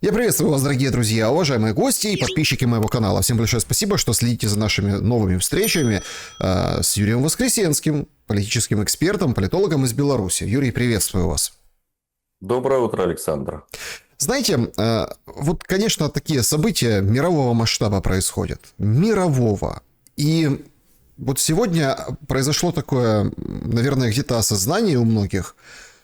Я приветствую вас, дорогие друзья, уважаемые гости и подписчики моего канала. Всем большое спасибо, что следите за нашими новыми встречами с Юрием Воскресенским, политическим экспертом, политологом из Беларуси. Юрий, приветствую вас. Доброе утро, Александр. Знаете, вот, конечно, такие события мирового масштаба происходят. Мирового. И вот сегодня произошло такое, наверное, где-то осознание у многих,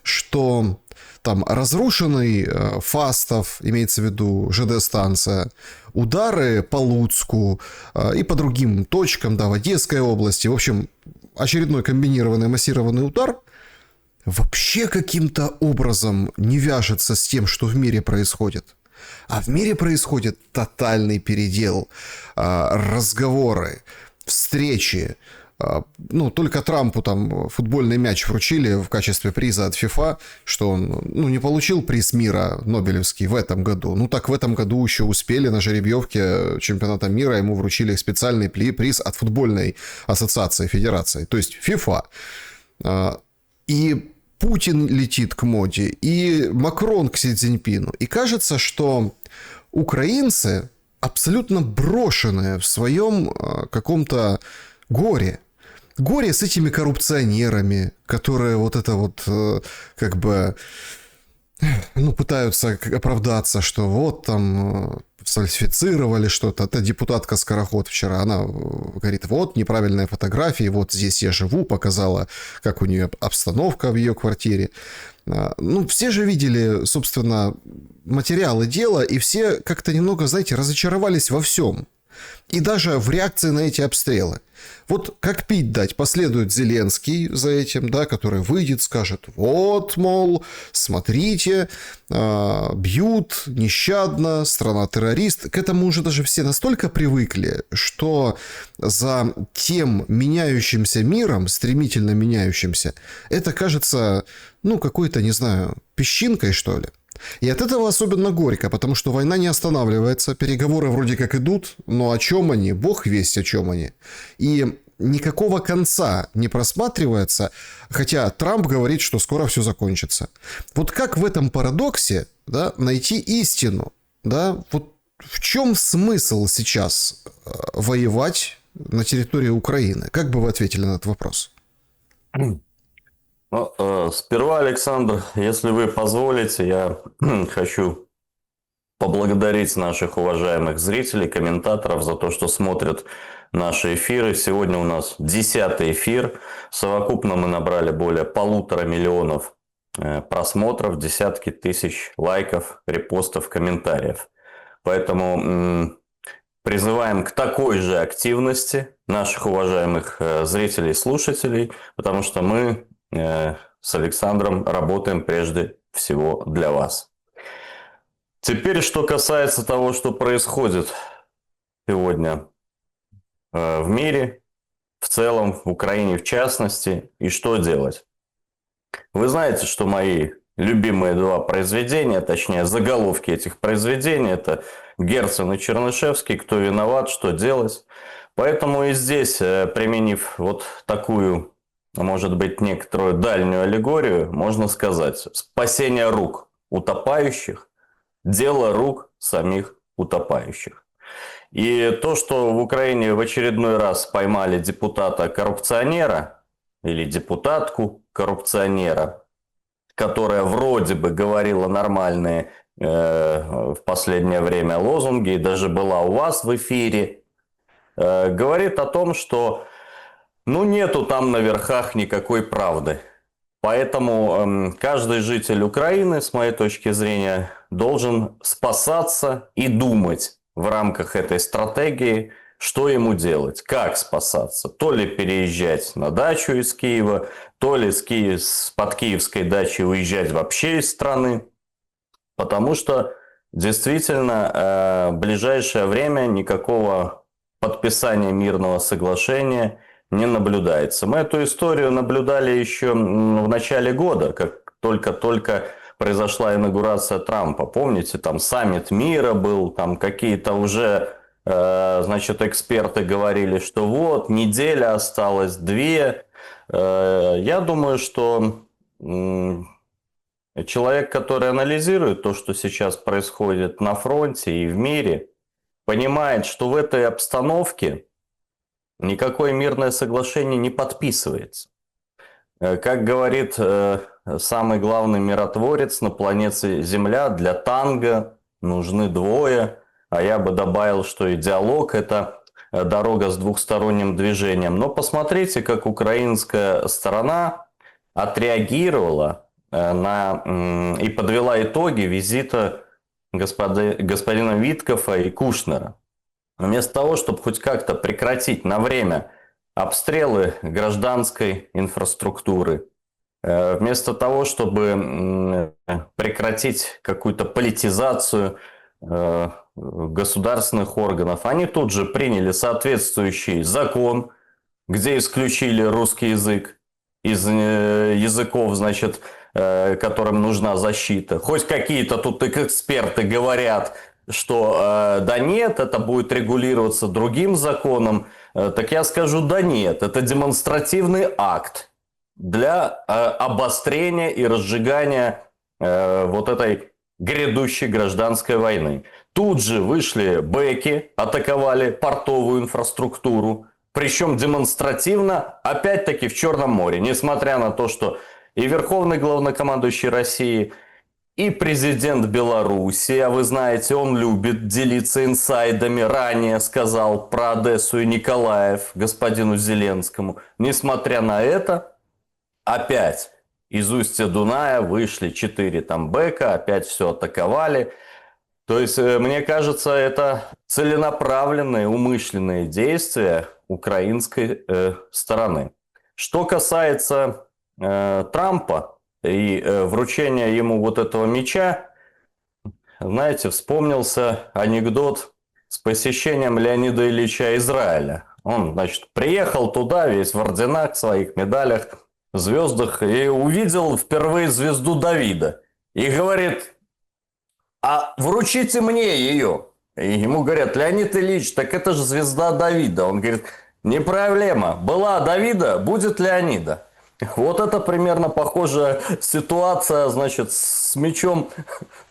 что там разрушенный Фастов, имеется в виду ЖД-станция, удары по Луцку и по другим точкам, да, в Одесской области, в общем, очередной комбинированный массированный удар вообще каким-то образом не вяжется с тем, что в мире происходит. А в мире происходит тотальный передел, разговоры, встречи. Ну, только Трампу там футбольный мяч вручили в качестве приза от ФИФА, что он, не получил приз мира Нобелевский в этом году. Ну, так в этом году еще успели на жеребьевке чемпионата мира, ему вручили специальный приз от футбольной ассоциации, федерации, то есть ФИФА. И Путин летит к моде, и Макрон к Си Цзиньпину. И кажется, что украинцы абсолютно брошенные в своем каком-то горе. Горе с этими коррупционерами, которые вот это вот как бы пытаются оправдаться, что вот там сфальсифицировали что-то. Это депутатка Скороход вчера, она говорит, вот неправильные фотографии, вот здесь я живу, показала, как у нее обстановка в ее квартире. Ну, все же видели, собственно, материалы дела, и все как-то немного, знаете, разочаровались во всем. И даже в реакции на эти обстрелы. Вот как пить дать, последует Зеленский за этим, да, который выйдет, скажет, вот, мол, смотрите, бьют нещадно, страна террорист. К этому уже даже все настолько привыкли, что за тем меняющимся миром, стремительно меняющимся, это кажется, какой-то, не знаю, песчинкой, что ли. И от этого особенно горько, потому что война не останавливается, переговоры вроде как идут, но о чем они? Бог весть, о чем они. И никакого конца не просматривается, хотя Трамп говорит, что скоро все закончится. Вот как в этом парадоксе, да, найти истину? Да? Вот в чем смысл сейчас воевать на территории Украины? Как бы вы ответили на этот вопрос? Сперва, Александр, если вы позволите, я хочу поблагодарить наших уважаемых зрителей, комментаторов за то, что смотрят наши эфиры. Сегодня у нас 10-й эфир. Совокупно мы набрали более 1,5 миллиона просмотров, десятки тысяч лайков, репостов, комментариев. Поэтому призываем к такой же активности наших уважаемых зрителей и слушателей, потому что мы с Александром работаем прежде всего для вас. Теперь, что касается того, что происходит сегодня в мире, в целом, в Украине в частности, и что делать. Вы знаете, что мои любимые два произведения, точнее заголовки этих произведений, это Герцен и Чернышевский, кто виноват, что делать. Поэтому и здесь, применив вот такую, может быть, некоторую дальнюю аллегорию, можно сказать, спасение рук утопающих, дело рук самих утопающих. И то, что в Украине в очередной раз поймали депутата-коррупционера или депутатку-коррупционера, которая вроде бы говорила нормальные в последнее время лозунги и даже была у вас в эфире, говорит о том, что нету там на верхах никакой правды. Поэтому каждый житель Украины, с моей точки зрения, должен спасаться и думать в рамках этой стратегии, что ему делать, как спасаться. То ли переезжать на дачу из Киева, то ли под киевской дачи уезжать вообще из страны. Потому что действительно в ближайшее время никакого подписания мирного соглашения не наблюдается. Мы эту историю наблюдали еще в начале года, как только произошла инаугурация Трампа. Помните, там саммит мира был, там какие-то уже, эксперты говорили, что вот, неделя осталась, 2. Я думаю, что Человек, который анализирует то, что сейчас происходит на фронте и в мире, понимает, что в этой обстановке никакое мирное соглашение не подписывается. Как говорит самый главный миротворец на планете Земля, для танго нужны двое, а я бы добавил, что и диалог – это дорога с двухсторонним движением. Но посмотрите, как украинская сторона отреагировала и подвела итоги визита господина Виткофа и Кушнера. Вместо того, чтобы хоть как-то прекратить на время обстрелы гражданской инфраструктуры, вместо того, чтобы прекратить какую-то политизацию государственных органов, они тут же приняли соответствующий закон, где исключили русский язык из языков, значит, которым нужна защита. Хоть какие-то тут эксперты говорят, что да нет, это будет регулироваться другим законом, так я скажу, да нет, это демонстративный акт для обострения и разжигания вот этой грядущей гражданской войны. Тут же вышли бэки, атаковали портовую инфраструктуру, причем демонстративно, опять-таки в Черном море, несмотря на то, что и Верховный главнокомандующий России, и президент Беларуси, а вы знаете, он любит делиться инсайдами, ранее сказал про Одессу и Николаев господину Зеленскому. Несмотря на это, опять из устья Дуная вышли 4 там бэка, опять все атаковали. То есть, мне кажется, это целенаправленные, умышленные действия украинской стороны. Что касается Трампа и вручения ему вот этого меча, знаете, вспомнился анекдот с посещением Леонида Ильича Израиля. Он, значит, приехал туда весь в орденах, своих медалях, звездах, и увидел впервые звезду Давида. И говорит: а вручите мне ее. И ему говорят: Леонид Ильич, так это же звезда Давида. Он говорит: не проблема, была Давида, будет Леонида. Вот это примерно похожая ситуация, значит, с мечом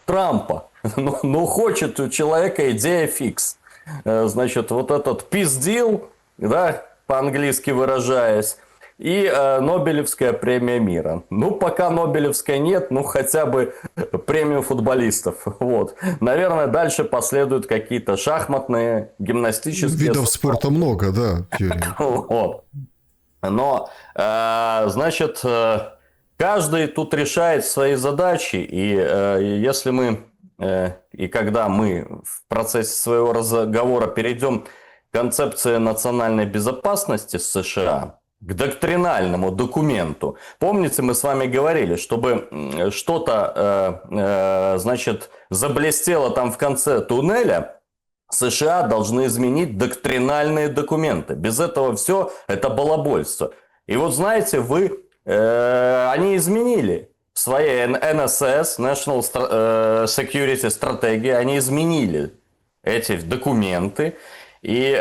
Трампа. Ну, хочет у человека идея фикс. Значит, вот этот peace deal, да, по-английски выражаясь, и Нобелевская премия мира. Ну, пока Нобелевской нет, ну, хотя бы премию футболистов. Вот. Наверное, дальше последуют какие-то шахматные, гимнастические... Видов спорта много, да, Юрий. Вот. Но, значит, каждый тут решает свои задачи, и если мы, и когда мы в процессе своего разговора перейдем к концепции национальной безопасности США, к доктринальному документу. Помните, мы с вами говорили, чтобы что-то, значит, заблестело там в конце туннеля, США должны изменить доктринальные документы. Без этого все это балабольство. И вот знаете, они изменили в своей NSS, National Security Strategy, они изменили эти документы. И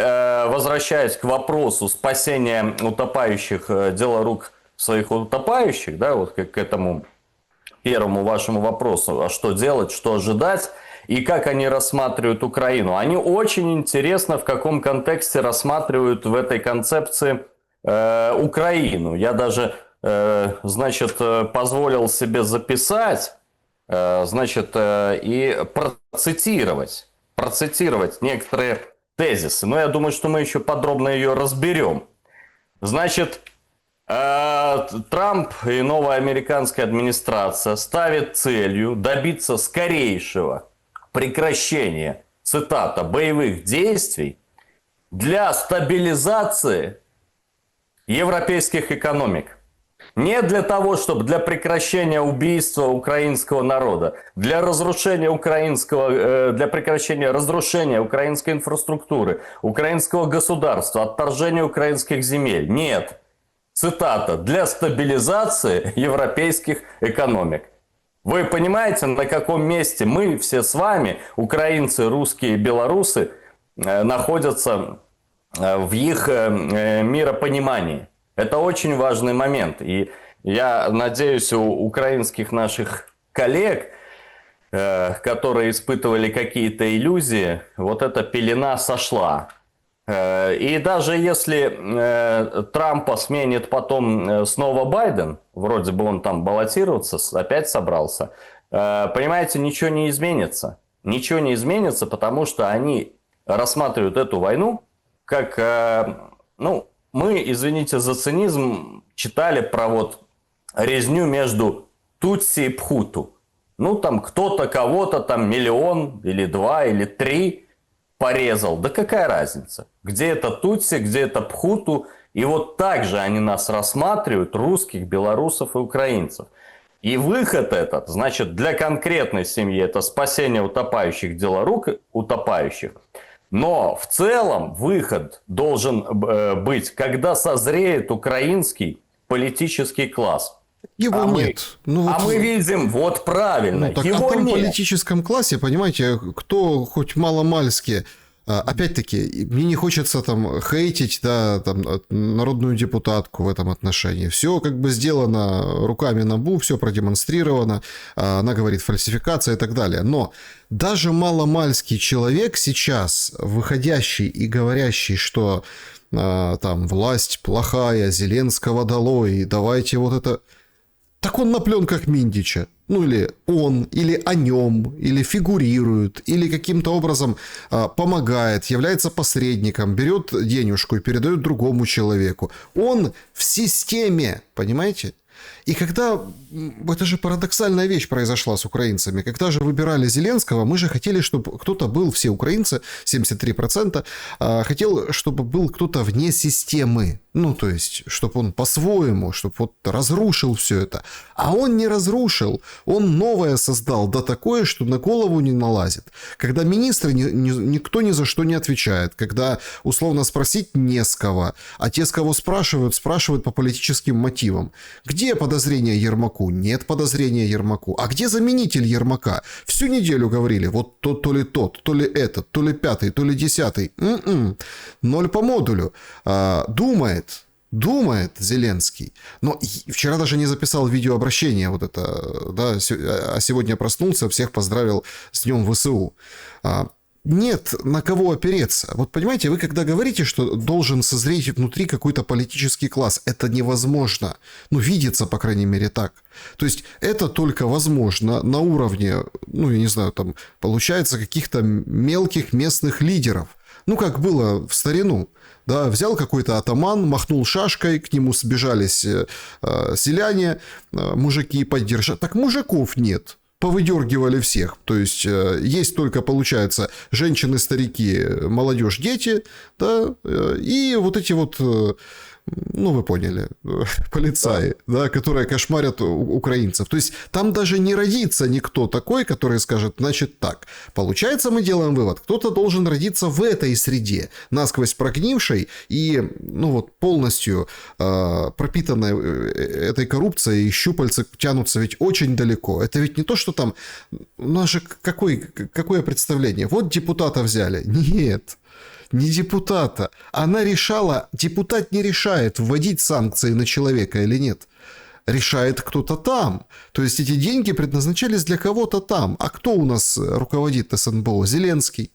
возвращаясь к вопросу спасения утопающих, дело рук своих утопающих, да, вот к этому первому вашему вопросу, а что делать, что ожидать, и как они рассматривают Украину. Они очень интересно в каком контексте рассматривают в этой концепции Украину. Я даже, значит, позволил себе записать, значит, и процитировать некоторые тезисы. Но я думаю, что мы еще подробно ее разберем. Значит, Трамп и новая американская администрация ставят целью добиться скорейшего прекращения, цитата, боевых действий для стабилизации европейских экономик. Не для того, чтобы для прекращения убийства украинского народа, для прекращения разрушения украинской инфраструктуры, украинского государства, отторжения украинских земель. Нет. Цитата: для стабилизации европейских экономик. Вы понимаете, на каком месте мы все с вами, украинцы, русские, белорусы, находятся в их миропонимании? Это очень важный момент. И я надеюсь, у украинских наших коллег, которые испытывали какие-то иллюзии, вот эта пелена сошла. И даже если Трампа сменит потом снова Байден, вроде бы он там баллотироваться опять собрался, понимаете, ничего не изменится. Ничего не изменится, потому что они рассматривают эту войну как, ну, мы, извините за цинизм, читали про вот резню между Тутси и Пхуту. Ну, там кто-то кого-то там 1 или 2 или 3 порезал. Да какая разница? Где это Тутси, где это Пхуту? И вот так же они нас рассматривают, русских, белорусов и украинцев. И выход этот, значит, для конкретной семьи это спасение утопающих, дело рук утопающих. Но в целом выход должен быть, когда созреет украинский политический класс. Его нет. Мы видим, вот правильно, так его о том нет. политическом классе, понимаете, кто хоть маломальски, опять-таки, мне не хочется там хейтить, да, там, народную депутатку в этом отношении. Все как бы сделано руками НАБУ, все продемонстрировано, она говорит фальсификация и так далее. Но даже маломальский человек сейчас, выходящий и говорящий, что там власть плохая, Зеленского долой, давайте вот это... Так он на пленках Миндича. Ну, или он, или о нем, или фигурирует, или каким-то образом помогает, является посредником, берет денежку и передает другому человеку. Он в системе, понимаете? И когда... Это же парадоксальная вещь произошла с украинцами. Когда же выбирали Зеленского, мы же хотели, чтобы кто-то был, все украинцы, 73%, хотел, чтобы был кто-то вне системы. Ну, то есть, чтобы он по-своему, чтобы вот разрушил все это. А он не разрушил. Он новое создал, да такое, что на голову не налазит. Когда министры никто ни за что не отвечает. Когда, условно, спросить не с кого. А те, с кого спрашивают по политическим мотивам. Где подозрения Ермаку? Нет подозрения Ермаку. А где заменитель Ермака? Всю неделю говорили, вот то ли тот, то ли этот, то ли 5, то ли 10. 0 по модулю. Думает Зеленский. Но вчера даже не записал видеообращение вот это, да, а сегодня проснулся, всех поздравил с Днем ВСУ. Нет на кого опереться. Вот понимаете, вы когда говорите, что должен созреть внутри какой-то политический класс, это невозможно. Ну, видится, по крайней мере, так. То есть, это только возможно на уровне, ну, я не знаю, там, получается, каких-то мелких местных лидеров. Ну, как было в старину. Да, взял какой-то атаман, махнул шашкой, к нему сбежались селяне, мужики поддержали. Так мужиков нет. Повыдергивали всех. То есть, есть только, получается, женщины, старики, молодежь, дети, да, и вот эти вот, ну, вы поняли, полицаи, да, которые кошмарят украинцев. То есть, там даже не родится никто такой, который скажет, значит, так. Получается, мы делаем вывод, кто-то должен родиться в этой среде, насквозь прогнившей и, ну, вот, полностью пропитанной этой коррупцией, и щупальца тянутся ведь очень далеко. Это ведь не то, что там, наше какое представление? Вот депутата взяли. Нет. Не депутата. Она решала, депутат не решает, вводить санкции на человека или нет. Решает кто-то там. То есть, эти деньги предназначались для кого-то там. А кто у нас руководит СНБО? Зеленский.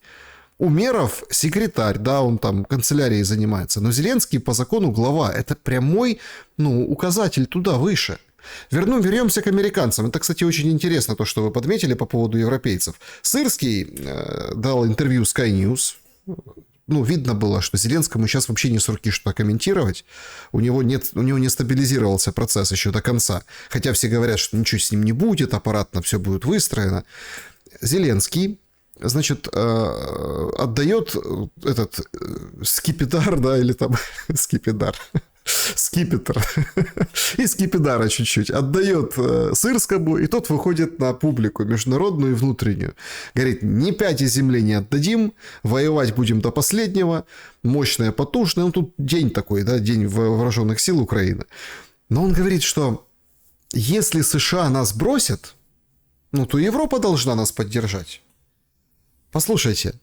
Умеров секретарь, да, он там канцелярией занимается. Но Зеленский по закону глава. Это прямой, ну, указатель туда, выше. Вернемся к американцам. Это, кстати, очень интересно, то, что вы подметили по поводу европейцев. Сырский дал интервью Sky News. Ну, видно было, что Зеленскому сейчас вообще не с руки что-то комментировать. У него не стабилизировался процесс еще до конца. Хотя все говорят, что ничего с ним не будет, аппаратно все будет выстроено. Зеленский, значит, отдает этот скипидар, да, или там скипидар. Скипетр. И скипидара чуть-чуть. Отдает Сырскому, и тот выходит на публику международную и внутреннюю. Говорит, ни пяти земли не отдадим, воевать будем до последнего, мощное, потужное. Ну, тут день такой, да, день вооруженных сил Украины. Но он говорит, что если США нас бросят, ну, то Европа должна нас поддержать. Послушайте,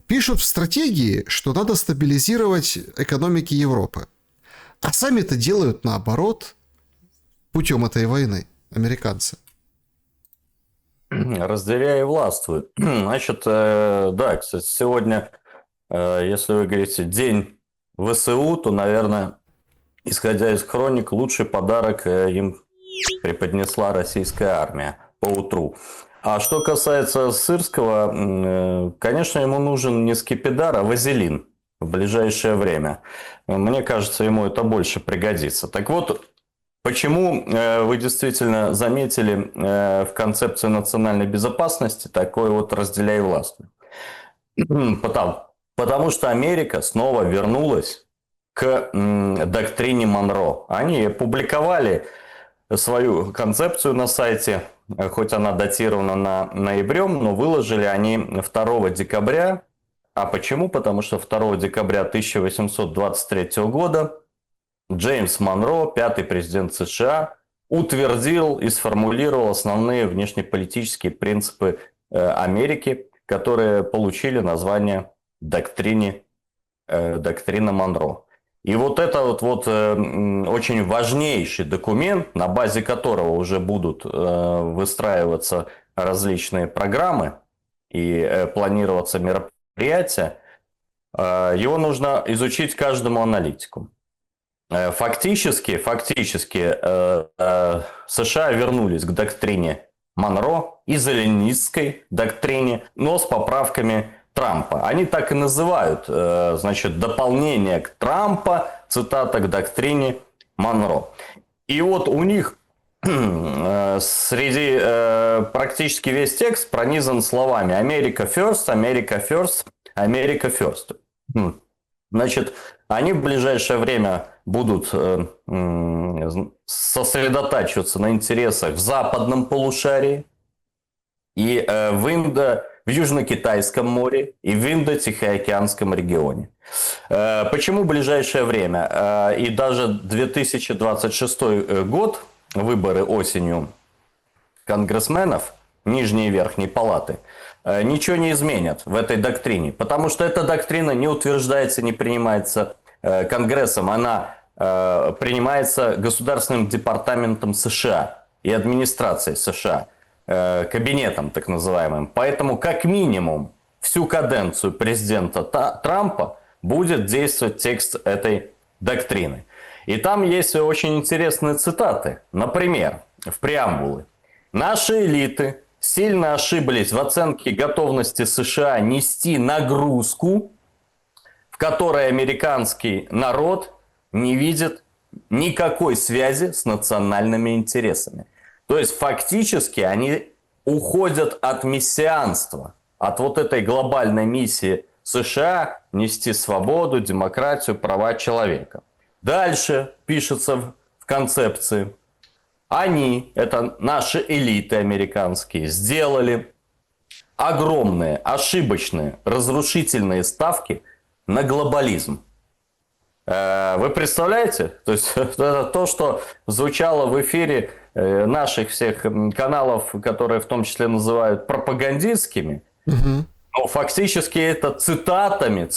пишут в стратегии, что надо стабилизировать экономики Европы. А сами-то делают наоборот путем этой войны американцы. разделяй и властвуй. Значит, да, кстати, сегодня, если вы говорите день ВСУ, то, наверное, исходя из хроник, лучший подарок им преподнесла российская армия по утру. А что касается Сырского, конечно, ему нужен не скипидар, а вазелин в ближайшее время. Мне кажется, ему это больше пригодится. Так вот, почему вы действительно заметили в концепции национальной безопасности такой вот разделяй власть? Потому что Америка снова вернулась к доктрине Монро. Они публиковали свою концепцию на сайте, хоть она датирована на ноябрем, но выложили они 2 декабря. А почему? Потому что 2 декабря 1823 года Джеймс Монро, 5-й президент США, утвердил и сформулировал основные внешнеполитические принципы Америки, которые получили название доктрина Монро. И вот это вот очень важнейший документ, на базе которого уже будут выстраиваться различные программы и планироваться мероприятия, его нужно изучить каждому аналитику. Фактически США вернулись к доктрине Монро и зеленистской доктрине, но с поправками Трампа. Они так и называют, значит, дополнение к Трампа, цитата, к доктрине Монро. И вот у них среди практически весь текст пронизан словами «America first», «America first», «America first». Значит, они в ближайшее время будут сосредотачиваться на интересах в западном полушарии и в Южно-Китайском море и в Индо-Тихоокеанском регионе. Почему в ближайшее время? И даже 2026 год, выборы осенью конгрессменов, нижней и верхней палаты, ничего не изменят в этой доктрине. Потому что эта доктрина не утверждается, не принимается Конгрессом. Она принимается Государственным департаментом США и администрацией США. Кабинетом так называемым. Поэтому как минимум всю каденцию президента Трампа будет действовать текст этой доктрины. И там есть очень интересные цитаты. Например, в преамбуле. Наши элиты сильно ошиблись в оценке готовности США нести нагрузку, в которой американский народ не видит никакой связи с национальными интересами. То есть фактически они уходят от мессианства, от вот этой глобальной миссии США нести свободу, демократию, права человека. Дальше пишется в концепции. Они, это наши элиты американские, сделали огромные, ошибочные, разрушительные ставки на глобализм. Вы представляете? То есть это то, что звучало в эфире наших всех каналов, которые в том числе называют пропагандистскими. Угу. Но фактически это цитатами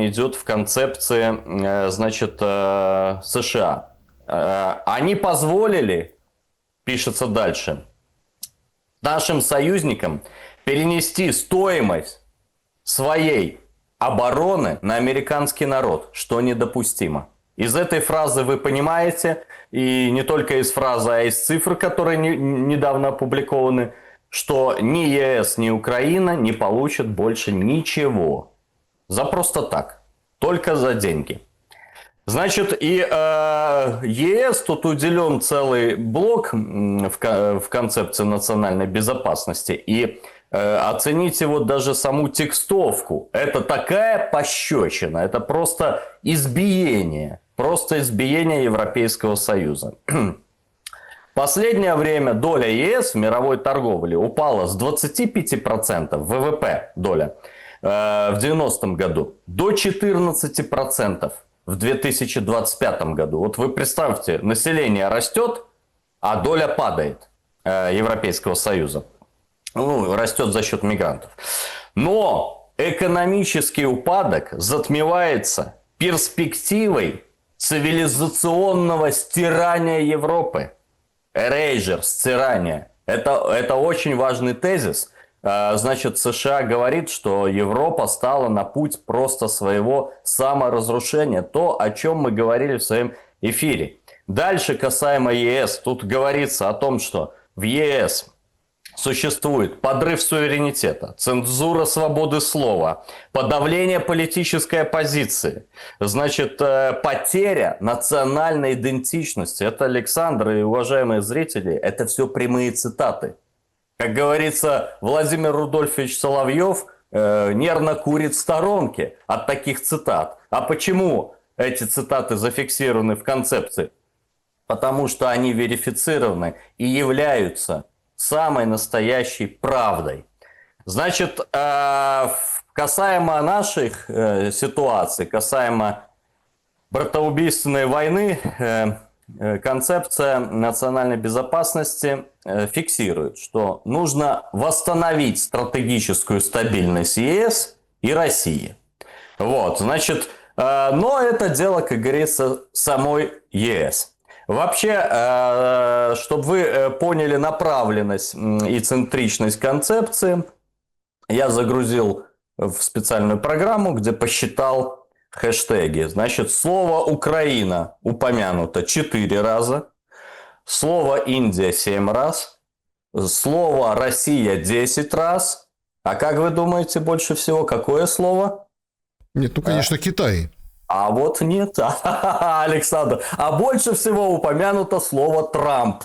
идет в концепции, значит, США. Они позволили, пишется дальше, нашим союзникам перенести стоимость своей обороны на американский народ, что недопустимо. Из этой фразы вы понимаете, и не только из фразы, а из цифр, которые недавно опубликованы, что ни ЕС, ни Украина не получат больше ничего. За просто так. Только за деньги. Значит, и ЕС тут уделен целый блок в концепции национальной безопасности. И оцените вот даже саму текстовку. Это такая пощечина, это просто избиение. Просто избиение Европейского Союза. В последнее время доля ЕС в мировой торговле упала с 25% ВВП доля в 90-м году до 14% в 2025 году. Вот вы представьте, население растет, а доля падает Европейского Союза. Ну, растет за счет мигрантов. Но экономический упадок затмевается перспективой цивилизационного стирания Европы. Erasure, стирание Это очень важный тезис. Значит, США говорит, что Европа стала на путь просто своего саморазрушения. То, о чем мы говорили в своем эфире. Дальше касаемо ЕС. Тут говорится о том, что в ЕС существует подрыв суверенитета, цензура свободы слова, подавление политической оппозиции, значит, потеря национальной идентичности. Это, Александр и уважаемые зрители, это все прямые цитаты. Как говорится, Владимир Рудольфович Соловьев нервно курит в сторонке от таких цитат. А почему эти цитаты зафиксированы в концепции? Потому что они верифицированы и являются самой настоящей правдой. Значит, касаемо наших ситуаций, касаемо братоубийственной войны, концепция национальной безопасности фиксирует, что нужно восстановить стратегическую стабильность ЕС и России. Вот, значит, но это дело, как говорится, самой ЕС. Вообще, чтобы вы поняли направленность и центричность концепции, я загрузил в специальную программу, где посчитал хэштеги. Значит, слово «Украина» упомянуто 4 раза, слово «Индия» 7 раз, слово «Россия» 10 раз. А как вы думаете, больше всего какое слово? Нет, ну, конечно, Китай. А вот нет, Александр. А больше всего упомянуто слово «Трамп».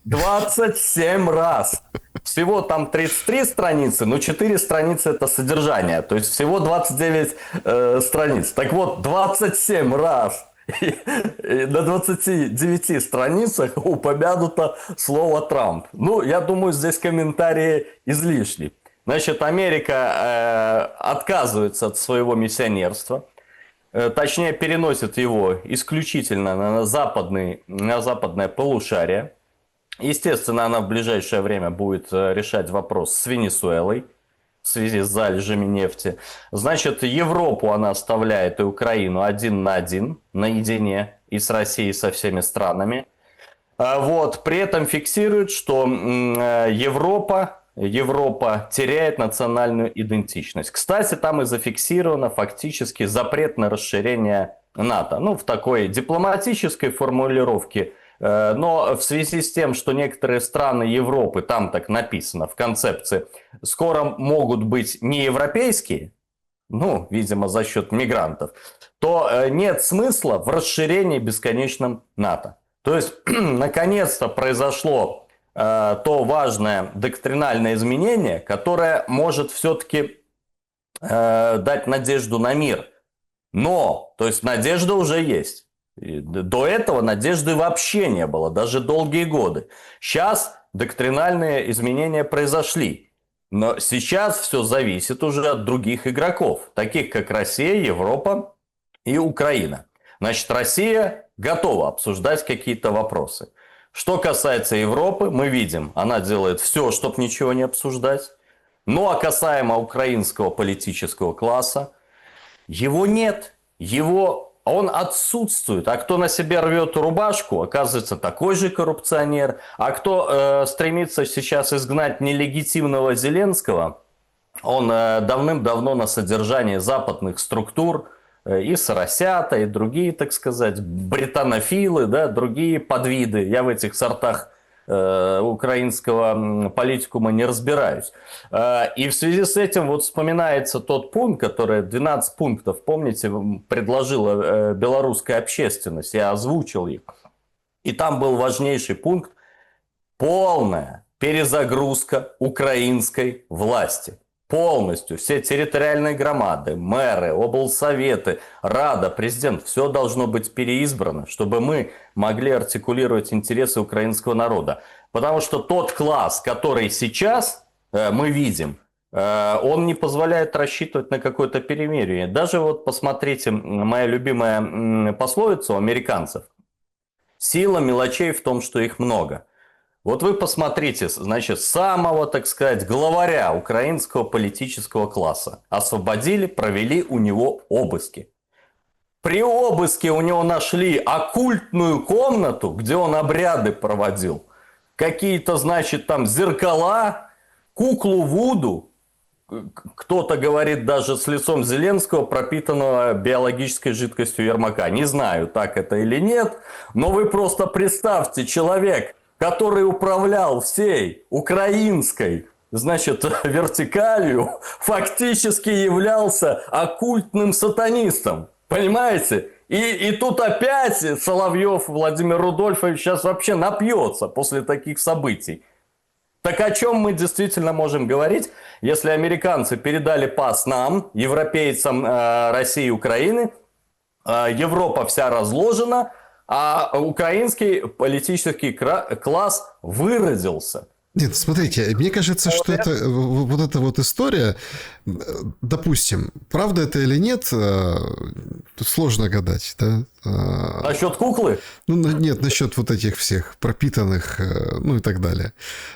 27 раз. Всего там 33 страницы, но 4 страницы это содержание. То есть всего 29 страниц. Так вот, 27 раз на 29 страницах упомянуто слово «Трамп». Ну, я думаю, здесь комментарии излишни. Значит, Америка отказывается от своего миссионерства. Точнее, переносит его исключительно на западное полушарие. Естественно, она в ближайшее время будет решать вопрос с Венесуэлой в связи с залежами нефти. Значит, Европу она оставляет и Украину 1 на 1, наедине и с Россией, и со всеми странами. Вот. При этом фиксирует, что Европа теряет национальную идентичность. Кстати, там и зафиксировано фактически запрет на расширение НАТО. Ну, в такой дипломатической формулировке. Но в связи с тем, что некоторые страны Европы, там так написано в концепции, скоро могут быть не европейские, ну, видимо, за счет мигрантов, то нет смысла в расширении бесконечном НАТО. То есть, наконец-то произошло то важное доктринальное изменение, которое может все-таки дать надежду на мир. Но, то есть надежда уже есть. И до этого надежды вообще не было, даже долгие годы. Сейчас доктринальные изменения произошли. Но сейчас все зависит уже от других игроков, таких как Россия, Европа и Украина. Значит, Россия готова обсуждать какие-то вопросы. Что касается Европы, мы видим, она делает все, чтобы ничего не обсуждать. Ну а касаемо украинского политического класса, его нет, он отсутствует. А кто на себе рвет рубашку, оказывается такой же коррупционер. А кто стремится сейчас изгнать нелегитимного Зеленского, он давным-давно на содержании западных структур, и соросята, и другие, так сказать, британофилы, да, другие подвиды. Я в этих сортах украинского политикума не разбираюсь. И в связи с этим вот вспоминается тот пункт, который 12 пунктов, помните, предложила белорусская общественность, я озвучил их. И там был важнейший пункт: полная перезагрузка украинской власти. Полностью все территориальные громады, мэры, облсоветы, Рада, президент, все должно быть переизбрано, чтобы мы могли артикулировать интересы украинского народа. Потому что тот класс, который сейчас мы видим, он не позволяет рассчитывать на какое-то перемирие. Даже вот посмотрите, моя любимая пословица у американцев: сила мелочей в том, что их много. Вот вы посмотрите, значит, самого, так сказать, главаря украинского политического класса освободили, провели у него обыски. При обыске у него нашли оккультную комнату, где он обряды проводил. какие-то, значит, там зеркала, куклу Вуду. Кто-то говорит даже с лицом Зеленского, пропитанного биологической жидкостью Ермака. Не знаю, так это или нет, но вы просто представьте, человек, который управлял всей украинской, значит, вертикалью, фактически являлся оккультным сатанистом. Понимаете? И тут опять Соловьев Владимир Рудольфович сейчас вообще напьется после таких событий. Так о чем мы действительно можем говорить, если американцы передали пас нам, европейцам России и Украины, Европа вся разложена, а украинский политический класс выродился. Нет, смотрите, мне кажется, что это вот эта вот история, допустим, правда это или нет, тут сложно гадать, да? Насчет куклы? Ну, нет, насчет вот этих всех пропитанных, ну и так далее,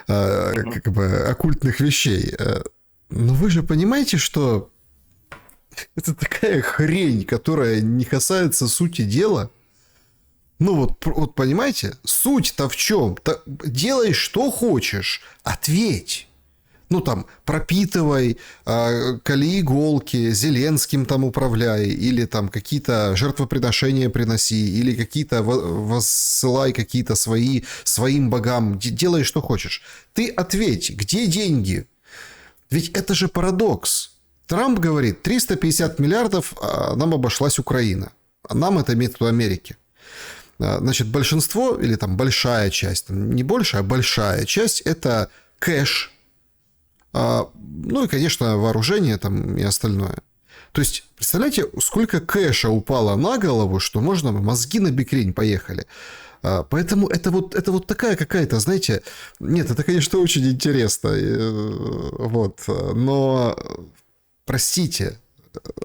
как бы оккультных вещей. Но вы же понимаете, что это такая хрень, которая не касается сути дела. Ну вот понимаете, суть-то в чем? Делай, что хочешь, ответь. Ну там, пропитывай, коли иголки, Зеленским там управляй, или там какие-то жертвоприношения приноси, или какие-то воссылай какие-то своим богам, делай, что хочешь. Ты ответь, где деньги? Ведь это же парадокс. Трамп говорит, 350 миллиардов нам обошлась Украина. А нам это имеет в виду Америки. Значит, большинство, или там большая часть, не большая, а большая часть, это кэш, ну и, конечно, вооружение там и остальное. То есть, представляете, сколько кэша упало на голову, что можно мозги на бекрень поехали. Поэтому это вот такая какая-то, знаете, нет, это, конечно, очень интересно, вот, но, простите,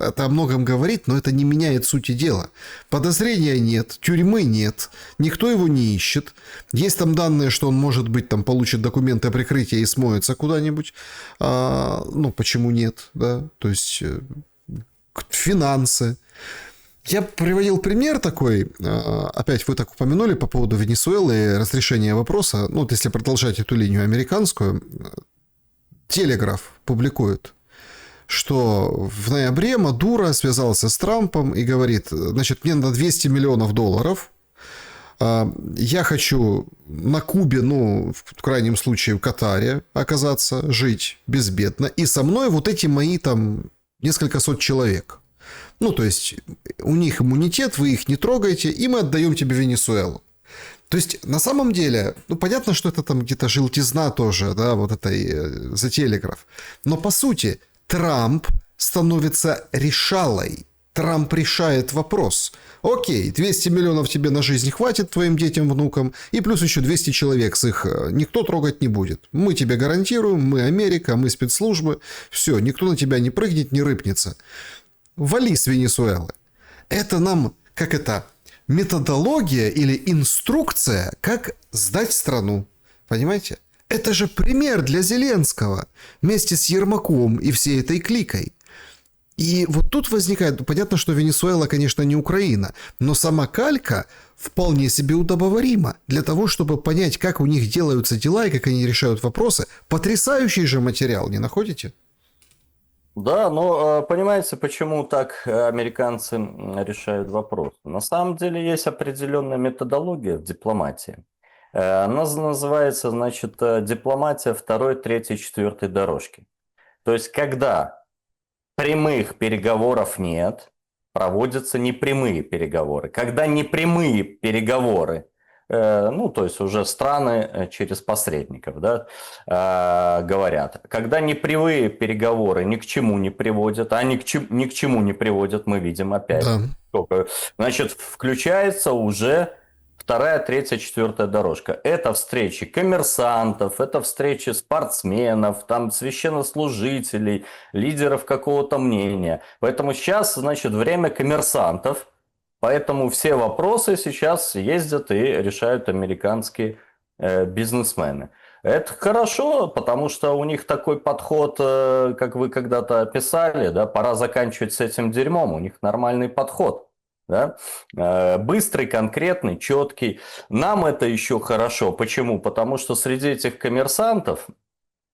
это о многом говорит, но это не меняет сути дела. Подозрения нет, тюрьмы нет, никто его не ищет. Есть там данные, что он, может быть, там получит документы о прикрытии и смоется куда-нибудь. Ну, почему нет, да? То есть, финансы. Я приводил пример такой, опять вы так упомянули по поводу Венесуэлы и разрешения вопроса. Ну, вот если продолжать эту линию американскую, Телеграф публикует, что в ноябре Мадуро связался с Трампом и говорит, значит, мне надо 200 миллионов долларов, я хочу на Кубе, ну, в крайнем случае в Катаре оказаться, жить безбедно, и со мной вот эти мои там несколько сот человек. Ну, то есть, у них иммунитет, вы их не трогаете, и мы отдаем тебе Венесуэлу. То есть, на самом деле, ну, понятно, что это там где-то желтизна тоже, да, вот этой за Телеграф. Но, по сути, Трамп становится решалой. Трамп решает вопрос. Окей, 200 миллионов тебе на жизнь хватит, твоим детям, внукам, и плюс еще 200 человек с их никто трогать не будет. Мы тебе гарантируем, мы Америка, мы спецслужбы, все, никто на тебя не прыгнет, не рыпнется. Вали с Венесуэлы. Это нам, как это, методология или инструкция, как сдать страну. Понимаете? Это же пример для Зеленского вместе с Ермаком и всей этой кликой. И вот тут возникает, понятно, что Венесуэла, конечно, не Украина, но сама калька вполне себе удобоварима для того, чтобы понять, как у них делаются дела и как они решают вопросы. Потрясающий же материал, не находите? Да, но понимаете, почему так американцы решают вопрос? На самом деле есть определенная методология в дипломатии. Она называется, значит, дипломатия второй, третьей, четвертой дорожки. То есть, когда прямых переговоров нет, проводятся непрямые переговоры. Когда непрямые переговоры, ну, то есть уже страны через посредников, да, говорят. Когда непрямые переговоры ни к чему не приводят, а ни к чему не приводят, мы видим опять. Да. Значит, включается уже вторая, третья, четвертая дорожка. Это встречи коммерсантов, это встречи спортсменов, там священнослужителей, лидеров какого-то мнения. Поэтому сейчас, значит, время коммерсантов. Поэтому все вопросы сейчас ездят и решают американские бизнесмены. Это хорошо, потому что у них такой подход, как вы когда-то описали, да, пора заканчивать с этим дерьмом, у них нормальный подход. Да? Быстрый, конкретный, четкий. Нам это еще хорошо. Почему? Потому что среди этих коммерсантов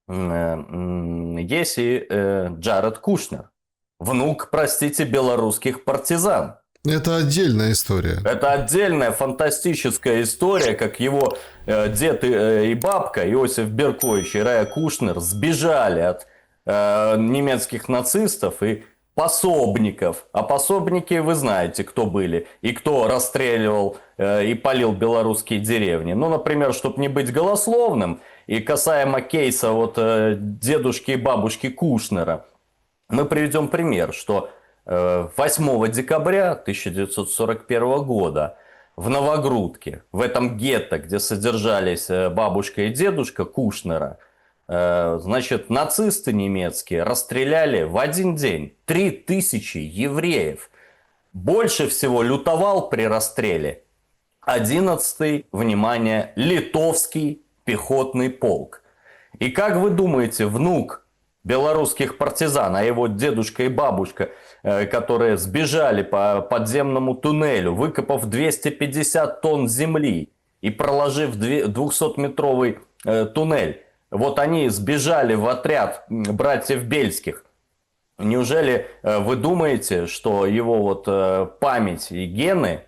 есть и Джаред Кушнер, внук, простите, белорусских партизан. Это отдельная история. Это отдельная фантастическая история, как его дед и бабка Иосиф Беркович и Рая Кушнер сбежали от немецких нацистов и пособников. А пособники вы знаете, кто были и кто расстреливал и палил белорусские деревни. Ну, например, чтобы не быть голословным, и касаемо кейса вот дедушки и бабушки Кушнера, мы приведем пример, что 8 декабря 1941 года в Новогрудке, в этом гетто, где содержались бабушка и дедушка Кушнера, значит, нацисты немецкие расстреляли в один день 3000 евреев. Больше всего лютовал при расстреле 11-й, внимание, литовский пехотный полк. И как вы думаете, внук белорусских партизан, а его дедушка и бабушка, которые сбежали по подземному туннелю, выкопав 250 тонн земли и проложив 200-метровый туннель, вот они сбежали в отряд братьев Бельских. Неужели вы думаете, что его вот память и гены,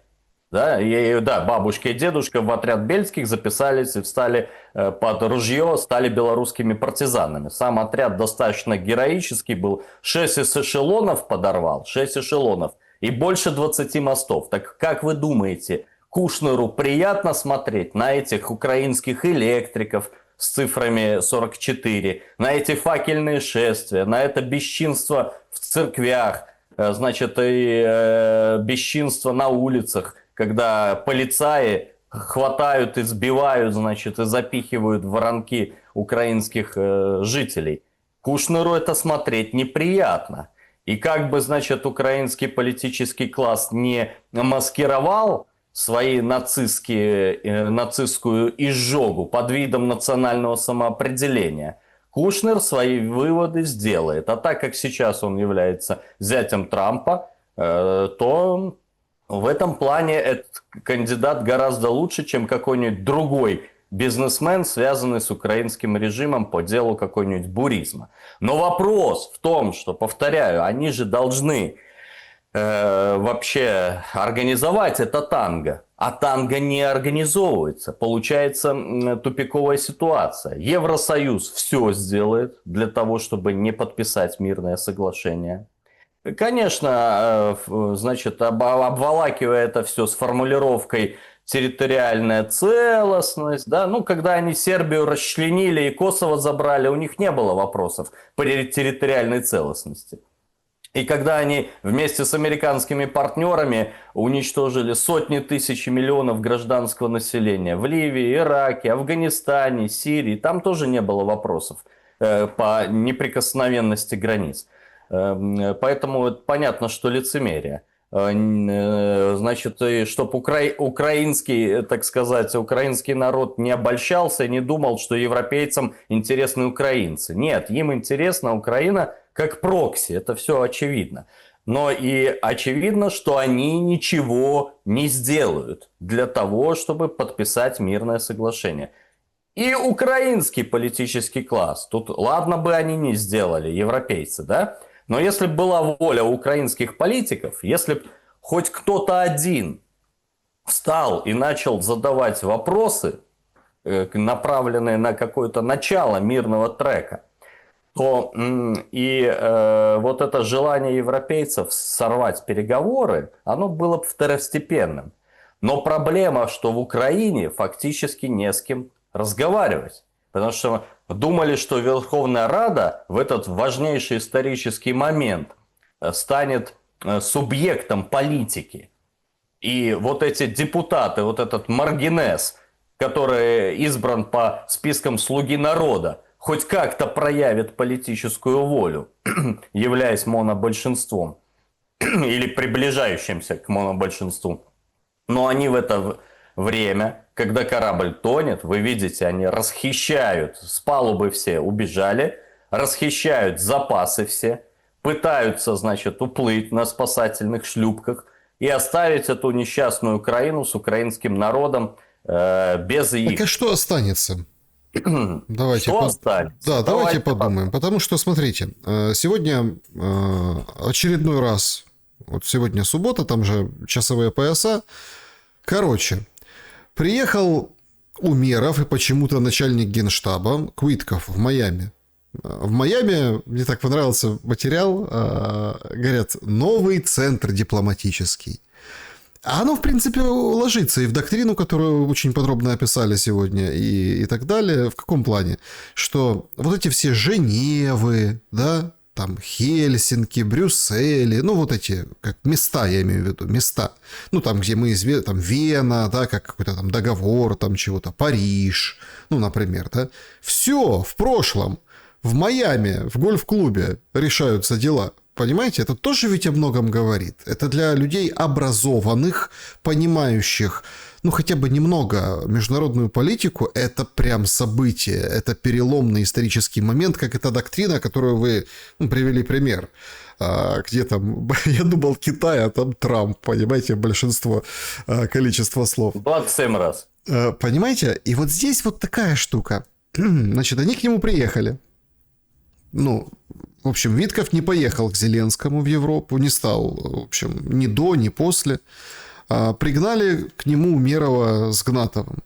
да, бабушка и дедушка в отряд Бельских записались и встали под ружье, стали белорусскими партизанами? Сам отряд достаточно героический был. 6 эшелонов подорвал, 6 эшелонов и больше 20 мостов. Так как вы думаете, Кушнеру приятно смотреть на этих украинских электриков с цифрами 44, на эти факельные шествия, на это бесчинство в церквях, значит, и бесчинство на улицах, когда полицаи хватают, избивают, значит, и запихивают в воронки украинских жителей? Кушнеру это смотреть неприятно. И как бы, значит, украинский политический класс не маскировал свои нацистскую изжогу под видом национального самоопределения, Кушнер свои выводы сделает. А так как сейчас он является зятем Трампа, то в этом плане этот кандидат гораздо лучше, чем какой-нибудь другой бизнесмен, связанный с украинским режимом по делу какой-нибудь Буризма. Но вопрос в том, что, повторяю, они же должны вообще организовать это танго. А танго не организовывается. Получается тупиковая ситуация. Евросоюз все сделает для того, чтобы не подписать мирное соглашение. Конечно, значит, обволакивая это все с формулировкой территориальная целостность, да, ну, когда они Сербию расчленили и Косово забрали, у них не было вопросов по территориальной целостности. И когда они вместе с американскими партнерами уничтожили сотни тысяч и миллионов гражданского населения в Ливии, Ираке, Афганистане, Сирии, там тоже не было вопросов по неприкосновенности границ. Поэтому понятно, что лицемерие. Значит, чтобы украинский, так сказать, украинский народ не обольщался, не думал, что европейцам интересны украинцы. Нет, им интересна Украина как прокси, это все очевидно. Но и очевидно, что они ничего не сделают для того, чтобы подписать мирное соглашение. И украинский политический класс, тут ладно бы они не сделали, европейцы, да? Но если бы была воля украинских политиков, если бы хоть кто-то один встал и начал задавать вопросы, направленные на какое-то начало мирного трека, то вот это желание европейцев сорвать переговоры, оно было бы второстепенным. Но проблема, что в Украине фактически не с кем разговаривать. Потому что думали, что Верховная Рада в этот важнейший исторический момент станет субъектом политики. И вот эти депутаты, вот этот маргинез, который избран по спискам «Слуги народа», хоть как-то проявит политическую волю, являясь монобольшинством или приближающимся к монобольшинству. Но они в это время, когда корабль тонет, вы видите, они расхищают, с палубы все убежали, расхищают запасы все, пытаются, значит, уплыть на спасательных шлюпках, и оставить эту несчастную Украину с украинским народом без Так а яиц. что останется? Давайте, Что останется? да, давайте Давайте подумаем. Потому что, смотрите, сегодня очередной раз, вот сегодня суббота, там же часовые пояса. Короче, приехал Умеров и почему-то начальник генштаба Квитков в Майами. В Майами, мне так понравился материал, говорят, новый центр дипломатический. А оно, в принципе, ложится и в доктрину, которую очень подробно описали сегодня, и так далее. В каком плане? Что вот эти все Женевы, да, там Хельсинки, Брюссели, ну вот эти как места, я имею в виду, места. Ну там, где мы известны, там Вена, да, как какой-то там договор, там чего-то, Париж, ну, например, да. Все в прошлом. В Майами, в гольф-клубе решаются дела. Понимаете, это тоже ведь о многом говорит. Это для людей образованных, понимающих, ну, хотя бы немного международную политику, это прям событие, это переломный исторический момент, как эта доктрина, которую вы привели пример. Где там, я думал, Китай, а там Трамп, понимаете, большинство, количество слов. 27 раз. Понимаете, и вот здесь вот такая штука. Значит, они к нему приехали. Ну, в общем, Витков не поехал к Зеленскому в Европу, не стал, в общем, ни до, ни после. Пригнали к нему Умерова с Гнатовым.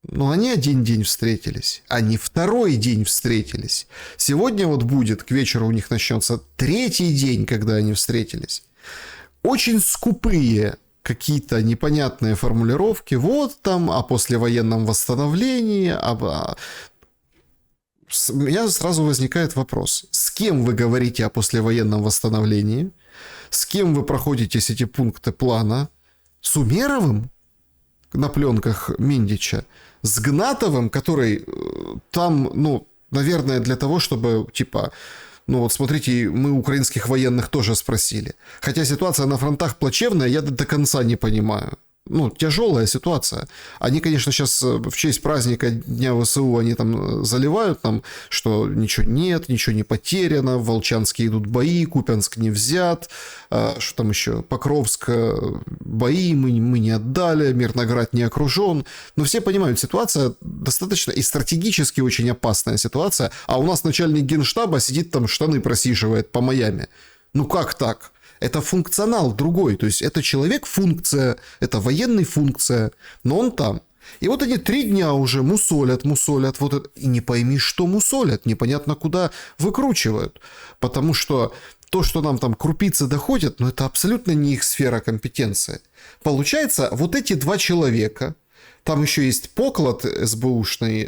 Но они один день встретились, они второй день встретились. Сегодня вот будет, к вечеру у них начнется третий день, когда они встретились. Очень скупые какие-то непонятные формулировки. Вот там о послевоенном восстановлении, у меня сразу возникает вопрос. С кем вы говорите о послевоенном восстановлении? С кем вы проходите эти пункты плана? С Умеровым на пленках Миндича? С Гнатовым, который там, ну, наверное, для того, чтобы, типа, ну вот смотрите, мы украинских военных тоже спросили. Хотя ситуация на фронтах плачевная, я до конца не понимаю. Ну, тяжелая ситуация. Они, конечно, сейчас в честь праздника Дня ВСУ они там заливают нам, что ничего нет, ничего не потеряно, в Волчанске идут бои, Купянск не взят, что там еще, Покровск, бои мы не отдали, Мирноград не окружен. Но все понимают, ситуация достаточно и стратегически очень опасная ситуация, а у нас начальник генштаба сидит там, штаны просиживает по Майами. Ну как так? Это функционал другой, то есть это человек-функция, это военный функция, но он там. И вот они 3 дня уже мусолят, вот это, и не пойми, что мусолят, непонятно куда выкручивают, потому что то, что нам там крупицы доходят, ну это абсолютно не их сфера компетенции. Получается, вот эти 2 человека, там еще есть Поклад СБУшный,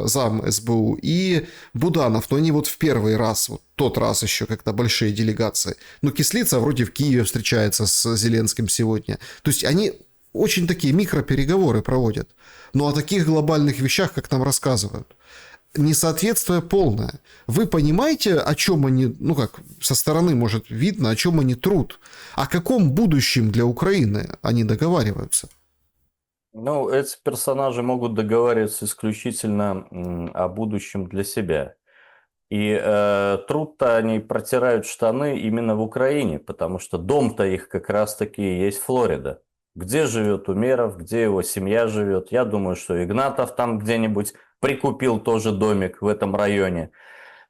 зам СБУ, и Буданов, но они вот в первый раз, вот тот раз еще, когда большие делегации. Но Кислица вроде в Киеве встречается с Зеленским сегодня. То есть они очень такие микропереговоры проводят. Но о таких глобальных вещах, как нам рассказывают, несоответствие полное. Вы понимаете, о чем они, ну как, со стороны, может, видно, о чем они трут? О каком будущем для Украины они договариваются? Ну, эти персонажи могут договариваться исключительно о будущем для себя. И труд-то они протирают штаны именно в Украине, потому что дом-то их как раз-таки есть Флорида. Где живет Умеров, где его семья живет. Я думаю, что Игнатов там где-нибудь прикупил тоже домик в этом районе.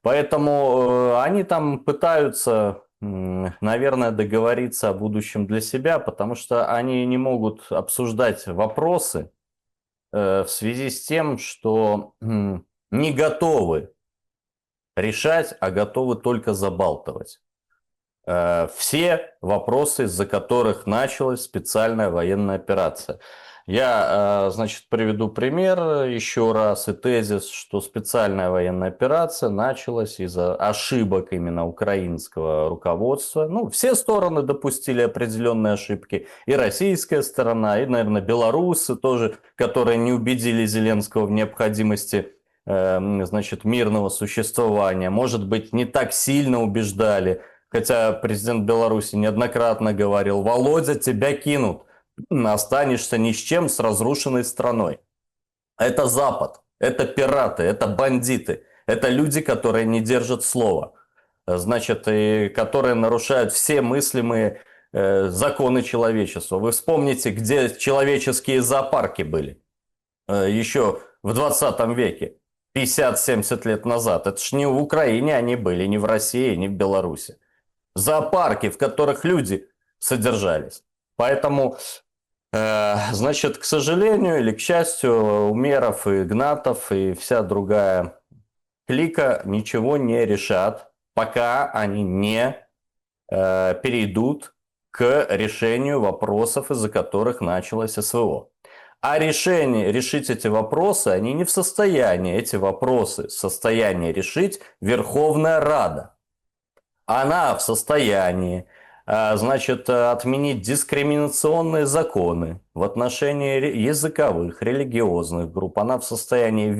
Поэтому они там пытаются, наверное, договориться о будущем для себя, потому что они не могут обсуждать вопросы в связи с тем, что не готовы решать, а готовы только забалтывать. Все вопросы, из-за которых началась специальная военная операция. Я, значит, приведу пример еще раз и тезис, что специальная военная операция началась из-за ошибок именно украинского руководства. Ну, все стороны допустили определенные ошибки. И российская сторона, и, наверное, белорусы тоже, которые не убедили Зеленского в необходимости, значит, мирного существования. Может быть, не так сильно убеждали. Хотя президент Беларуси неоднократно говорил: Володя, тебя кинут. Останешься ни с чем, с разрушенной страной. Это Запад, это пираты, это бандиты, это люди, которые не держат слова, значит, и которые нарушают все мыслимые законы человечества. Вы вспомните, где человеческие зоопарки были еще в 20 веке, 50-70 лет назад. Это ж не в Украине они были, не в России, не в Беларуси. Зоопарки, в которых люди содержались. Поэтому, значит, к сожалению или к счастью, Умеров и Игнатов и вся другая клика ничего не решат, пока они не перейдут к решению вопросов, из-за которых началось СВО. А решить эти вопросы они не в состоянии. Эти вопросы в состоянии решить Верховная Рада. Она в состоянии, значит, отменить дискриминационные законы в отношении языковых, религиозных групп. Она в состоянии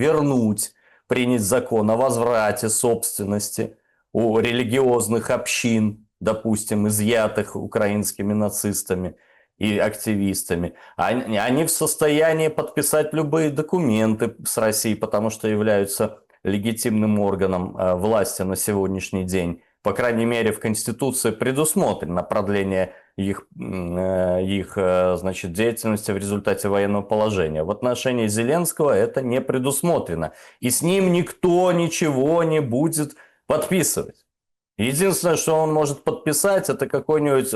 принять закон о возврате собственности у религиозных общин, допустим, изъятых украинскими нацистами и активистами. Они в состоянии подписать любые документы с Россией, потому что являются легитимным органом власти на сегодняшний день. По крайней мере, в Конституции предусмотрено продление их значит, деятельности в результате военного положения. В отношении Зеленского это не предусмотрено. И с ним никто ничего не будет подписывать. Единственное, что он может подписать, это какое-нибудь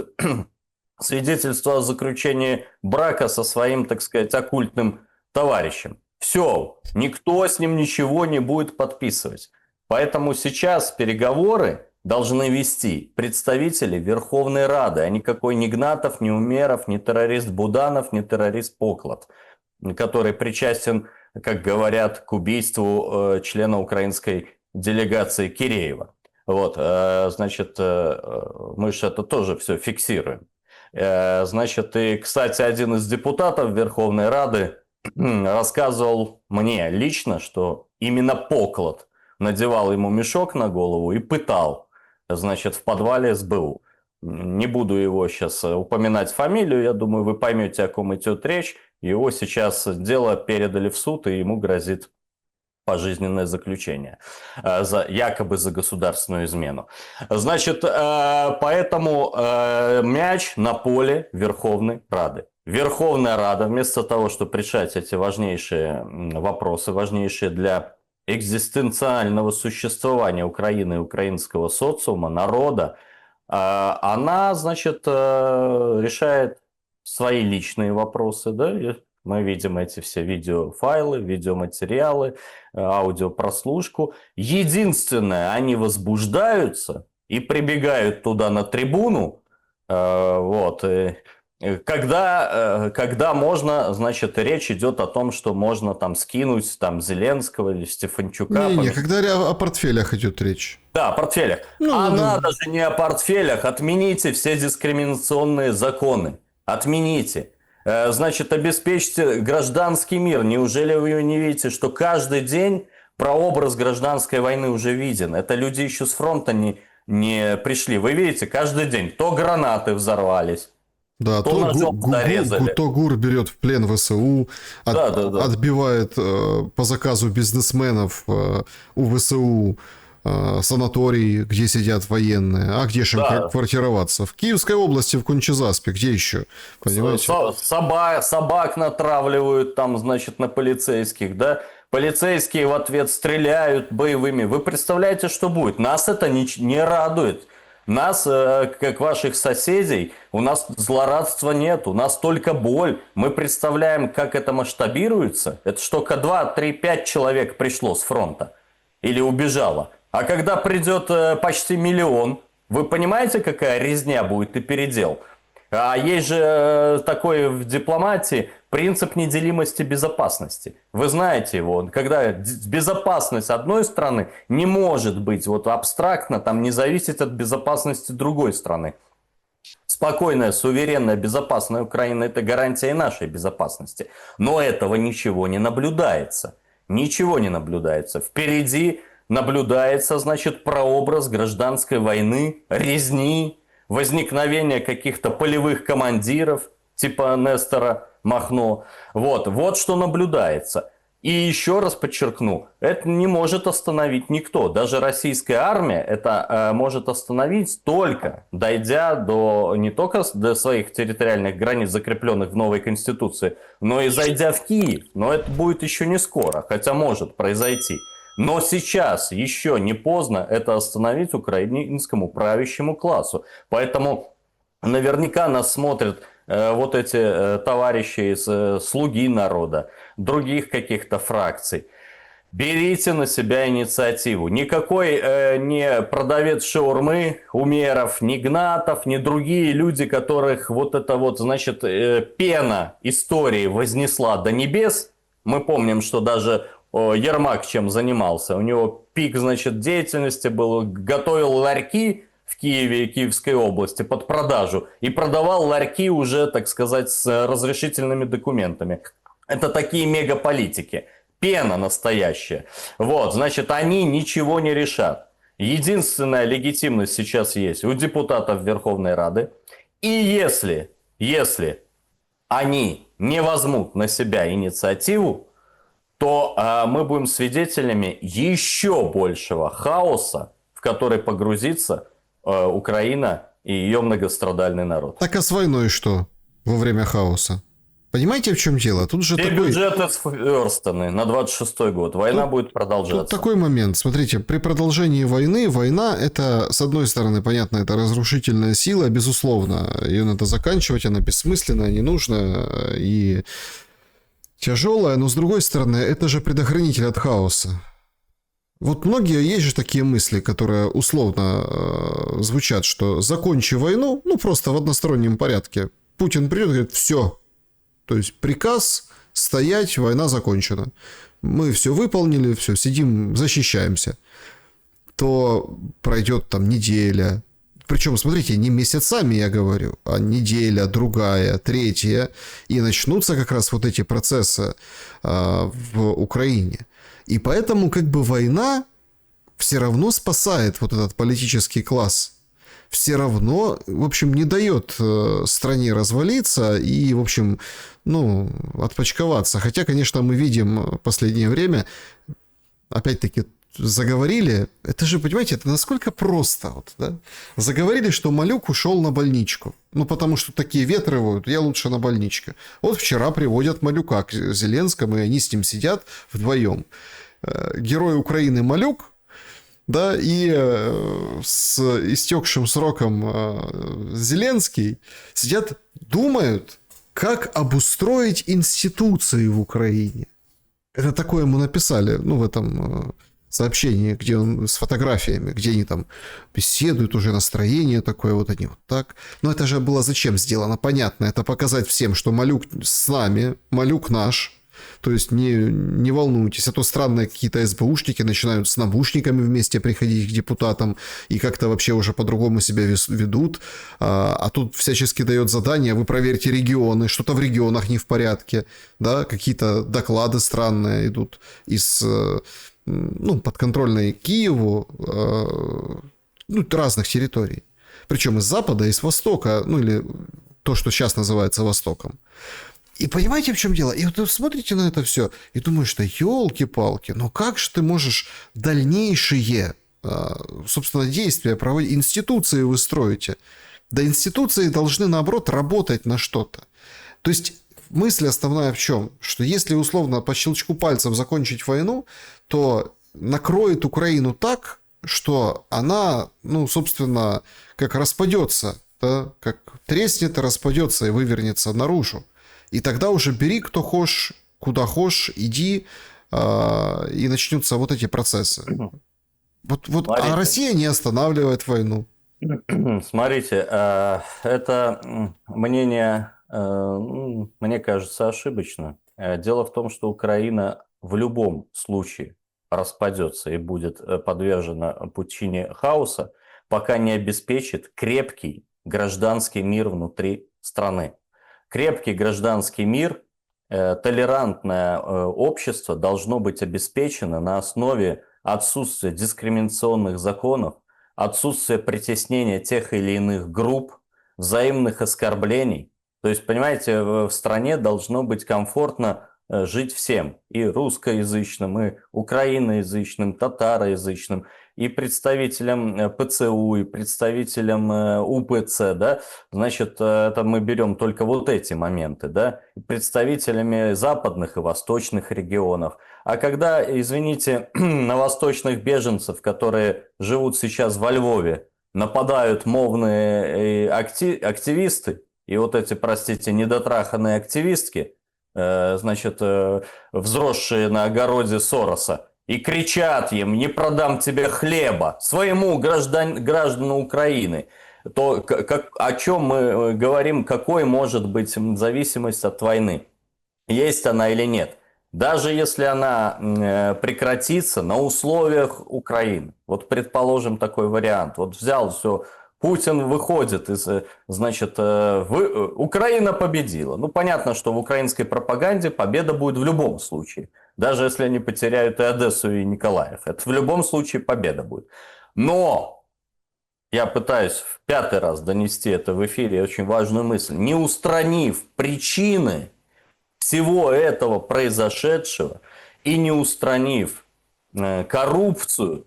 свидетельство о заключении брака со своим, так сказать, оккультным товарищем. Все, никто с ним ничего не будет подписывать. Поэтому сейчас переговоры должны вести представители Верховной Рады, а никакой ни Игнатов, ни Умеров, ни террорист Буданов, ни террорист Поклад, который причастен, как говорят, к убийству члена украинской делегации Киреева. Вот, значит, мы же это тоже все фиксируем. Значит, и, кстати, один из депутатов Верховной Рады рассказывал мне лично, что именно Поклад надевал ему мешок на голову и пытал, значит, в подвале СБУ. Не буду его сейчас упоминать фамилию, я думаю, вы поймете, о ком идет речь. Его сейчас дело передали в суд, и ему грозит пожизненное заключение якобы за государственную измену. Значит, поэтому мяч на поле Верховной Рады. Верховная Рада вместо того, чтобы решать эти важнейшие вопросы, важнейшие для экзистенциального существования Украины и украинского социума, народа, она, значит, решает свои личные вопросы, да, мы видим эти все видеофайлы, видеоматериалы, аудиопрослушку. Единственное, они возбуждаются и прибегают туда на трибуну, вот, когда можно, значит, речь идет о том, что можно там скинуть там Зеленского или Стефанчука. Не, когда о портфелях идет речь. Да, о портфелях. Надо же не о портфелях. Отмените все дискриминационные законы. Отмените. Значит, обеспечьте гражданский мир. Неужели вы не видите, что каждый день прообраз гражданской войны уже виден? Это люди еще с фронта не пришли. Вы видите, каждый день то гранаты взорвались, да, то ГУР берет в плен ВСУ, отбивает по заказу бизнесменов у ВСУ санаторий, где сидят военные. А где же им квартироваться? В Киевской области, в Кунчезаспе. Где еще? Понимаете? Собак натравливают там, значит, на полицейских, да? Полицейские в ответ стреляют боевыми. Вы представляете, что будет? Нас это не радует. Нас, как ваших соседей, у нас злорадства нет, у нас только боль. Мы представляем, как это масштабируется. Это что, 2, 3, 5 человек пришло с фронта или убежало. А когда придет почти 1 миллион, вы понимаете, какая резня будет и передел? А есть же такой в дипломатии принцип неделимости безопасности. Вы знаете его, когда безопасность одной страны не может быть вот абстрактно, там не зависит от безопасности другой страны. Спокойная, суверенная, безопасная Украина – это гарантия нашей безопасности. Но этого ничего не наблюдается. Ничего не наблюдается. Впереди наблюдается, значит, прообраз гражданской войны, резни, возникновение каких-то полевых командиров, типа Нестора Махно. Вот что наблюдается. И еще раз подчеркну, это не может остановить никто. Даже российская армия это может остановить только дойдя до не только до своих территориальных границ, закрепленных в новой конституции, но и зайдя в Киев. Но это будет еще не скоро, хотя может произойти. Но сейчас еще не поздно это остановить украинскому правящему классу. Поэтому наверняка нас смотрят вот эти товарищи из «Слуги народа», других каких-то фракций. Берите на себя инициативу. Никакой не продавец шаурмы, Умеров, ни Гнатов, ни другие люди, которых вот эта вот, значит, пена истории вознесла до небес. Мы помним, что даже Ермак чем занимался. У него пик, значит, деятельности был, готовил ларьки в Киеве и Киевской области под продажу и продавал ларьки уже, так сказать, с разрешительными документами. Это такие мегаполитики. Пена настоящая. Вот, значит, они ничего не решат. Единственная легитимность сейчас есть у депутатов Верховной Рады. И если они не возьмут на себя инициативу, то мы будем свидетелями еще большего хаоса, в который погрузится Украина и ее многострадальный народ. Так а с войной что во время хаоса? Понимаете, в чем дело? Тут же все такой... бюджеты сверстаны на 26-й год. Война будет продолжаться. Тут такой момент. Смотрите, при продолжении войны, война это, с одной стороны, понятно, это разрушительная сила, безусловно. Ее надо заканчивать, она бессмысленная, не нужна и тяжелая. Но с другой стороны, это же предохранитель от хаоса. Вот многие, есть же такие мысли, которые условно звучат, что закончи войну, ну просто в одностороннем порядке. Путин придет и говорит, все. То есть приказ стоять, война закончена. Мы все выполнили, все, сидим, защищаемся. То пройдет там неделя. Причем, смотрите, не месяцами я говорю, а неделя, другая, третья. И начнутся как раз вот эти процессы в Украине. И поэтому как бы война все равно спасает вот этот политический класс. Все равно, в общем, не дает стране развалиться и, в общем, ну, отпочковаться. Хотя, конечно, мы видим в последнее время, опять-таки, заговорили, это же, понимаете, это насколько просто, вот, да? Заговорили, что Малюк ушел на больничку. Ну, потому что такие ветры воют, я лучше на больничке. Вот вчера приводят Малюка к Зеленскому, и они с ним сидят вдвоем. Герой Украины Малюк, да, и с истекшим сроком Зеленский сидят, думают, как обустроить институции в Украине. Это такое ему написали, ну, в этом сообщении, где он с фотографиями, где они там беседуют, уже настроение такое, вот они вот так. Но это же было зачем сделано? Понятно, это показать всем, что Малюк с нами, Малюк наш. То есть не волнуйтесь, а то странные какие-то СБУшники начинают с наушниками вместе приходить к депутатам и как-то вообще уже по-другому себя ведут. А тут всячески дает задание, вы проверьте регионы, что-то в регионах не в порядке, да, какие-то доклады странные идут из, ну, подконтрольной Киеву, ну, разных территорий. Причем из запада, и с востока, ну, или то, что сейчас называется Востоком. И понимаете, в чем дело? И вот вы смотрите на это все и думаешь, что елки-палки, но как же ты можешь дальнейшие, собственно, действия проводить, институции вы строите? Да институции должны, наоборот, работать на что-то. То есть мысль основная в чем? Что если, условно, по щелчку пальцев закончить войну, то накроет Украину так, что она, ну, собственно, как распадется, да? Как треснет, распадется и вывернется наружу. И тогда уже бери, кто хочешь, куда хочешь, иди, и начнутся вот эти процессы. Вот, а Россия не останавливает войну. Смотрите, это мнение, мне кажется, ошибочно. Дело в том, что Украина в любом случае распадется и будет подвержена пучине хаоса, пока не обеспечит крепкий гражданский мир внутри страны. Крепкий гражданский мир, толерантное общество должно быть обеспечено на основе отсутствия дискриминационных законов, отсутствия притеснения тех или иных групп, взаимных оскорблений. То есть, понимаете, в стране должно быть комфортно жить всем. И русскоязычным, и украиноязычным, татароязычным, и представителям ПЦУ, и представителям УПЦ, да, значит, это мы берем только вот эти моменты, да, представителями западных и восточных регионов. А когда, извините, на восточных беженцев, которые живут сейчас во Львове, нападают мовные активисты, и вот эти, простите, недотраханные активистки, значит, взросшие на огороде Сороса, и кричат им: «Не продам тебе хлеба», своему гражданину Украины, то о чем мы говорим, какой может быть зависимость от войны? Есть она или нет? Даже если она прекратится на условиях Украины. Вот предположим такой вариант. Вот взял все, Путин выходит из, значит, Украина победила. Ну, понятно, что в украинской пропаганде победа будет в любом случае. Даже если они потеряют и Одессу, и Николаев. Это в любом случае победа будет. Но я пытаюсь в 5-й раз донести это в эфире очень важную мысль. Не устранив причины всего этого произошедшего и не устранив коррупцию,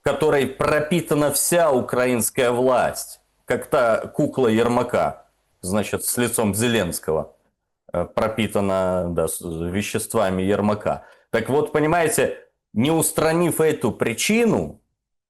которой пропитана вся украинская власть, как та кукла Ермака, значит, с лицом Зеленского, пропитана, да, веществами Ермака. Так вот, понимаете, не устранив эту причину,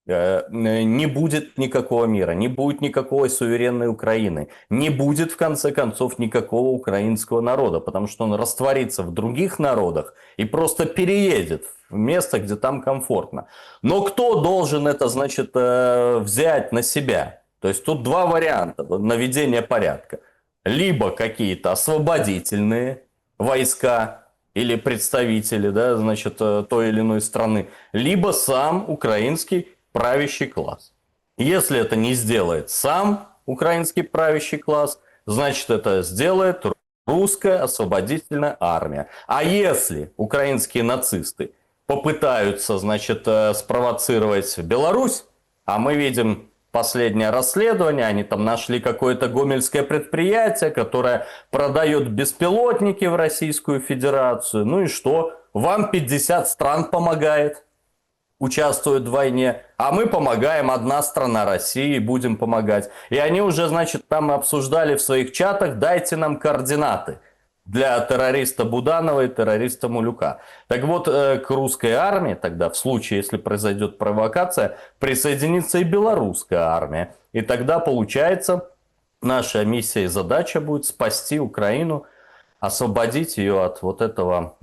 не будет никакого мира, не будет никакой суверенной Украины, не будет, в конце концов, никакого украинского народа, потому что он растворится в других народах и просто переедет в место, где там комфортно. Но кто должен это, значит, взять на себя? То есть тут два варианта наведения порядка. Либо какие-то освободительные войска или представители, да, значит, той или иной страны, либо сам украинский правящий класс. Если это не сделает сам украинский правящий класс, значит, это сделает русская освободительная армия. А если украинские нацисты попытаются, значит, спровоцировать Беларусь, а мы видим последнее расследование, они там нашли какое-то гомельское предприятие, которое продает беспилотники в Российскую Федерацию. Ну и что? Вам 50 стран помогает, участвуют в войне, а мы помогаем, одна страна, Россия, будем помогать. И они уже, значит, там обсуждали в своих чатах: дайте нам координаты для террориста Буданова и террориста Мулюка. Так вот, к русской армии тогда, в случае, если произойдет провокация, присоединится и белорусская армия. И тогда, получается, наша миссия и задача будет спасти Украину, освободить ее от вот этого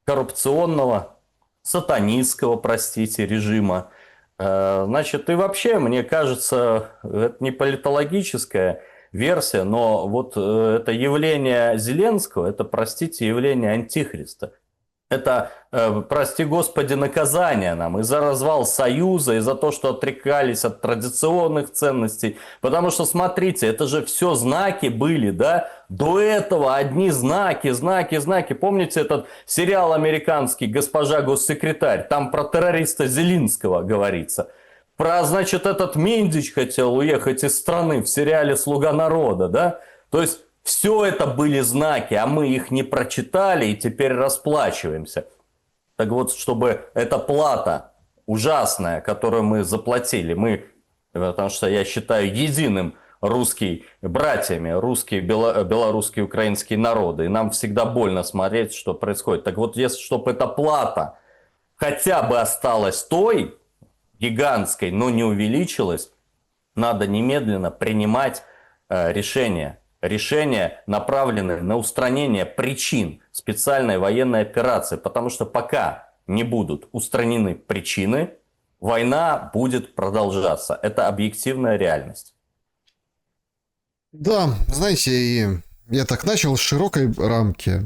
коррупционного, сатанистского, простите, режима. Значит, и вообще, мне кажется, это не политологическая версия, но вот это явление Зеленского, это, простите, явление антихриста. Это, прости господи, наказание нам и за развал Союза, и за то, что отрекались от традиционных ценностей. Потому что, смотрите, это же все знаки были, да? До этого одни знаки, знаки, знаки. Помните этот сериал американский «Госпожа госсекретарь»? Там про террориста Зелинского говорится. Про, значит, этот Миндич хотел уехать из страны в сериале «Слуга народа», да? То есть все это были знаки, а мы их не прочитали и теперь расплачиваемся. Так вот, чтобы эта плата ужасная, которую мы заплатили, мы, потому что я считаю единым русские братьями, русские, белорусские, украинские народы, и нам всегда больно смотреть, что происходит. Так вот, если чтобы эта плата хотя бы осталась той, гигантской, но не увеличилась, надо немедленно принимать решения. Решения, направленные на устранение причин специальной военной операции. Потому что пока не будут устранены причины, война будет продолжаться. Это объективная реальность. Да, знаете, и я так начал с широкой рамки.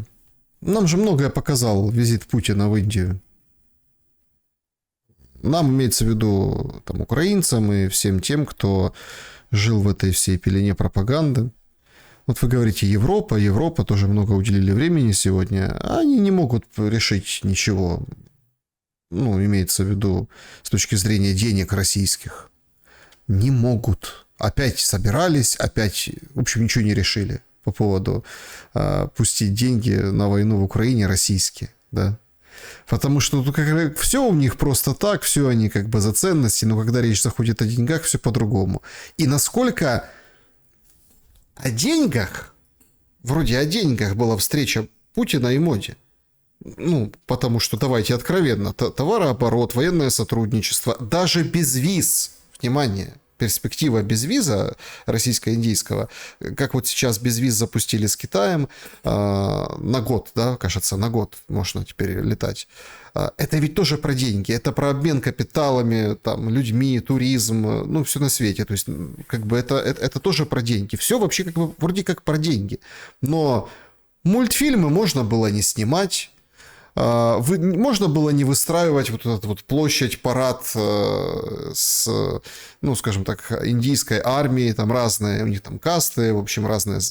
Нам же многое показал визит Путина в Индию. Нам имеется в виду там, украинцам и всем тем, кто жил в этой всей пелене пропаганды. Вот вы говорите, Европа тоже много уделили времени сегодня. Они не могут решить ничего, ну, имеется в виду с точки зрения денег российских. Не могут. Опять собирались, опять, в общем, ничего не решили. по поводу пустить деньги на войну в Украине российские, да. Потому что ну, все у них просто так, все они как бы за ценности, но когда речь заходит о деньгах, все по-другому. И насколько о деньгах, вроде о деньгах была встреча Путина и Моди. Ну, потому что, давайте откровенно, товарооборот, военное сотрудничество, даже без виз, внимание, перспектива без виза российско-индийского, как вот сейчас без виз запустили с Китаем на год, да, кажется, на год можно теперь летать. Это ведь тоже про деньги, это про обмен капиталами, там, людьми, туризм, ну, все на свете. То есть, как бы это тоже про деньги. Все вообще как бы вроде как про деньги. Но мультфильмы можно было не снимать, можно было не выстраивать вот эту вот площадь, парад с, ну, скажем так, индийской армией, там разные, у них там касты, в общем, разные...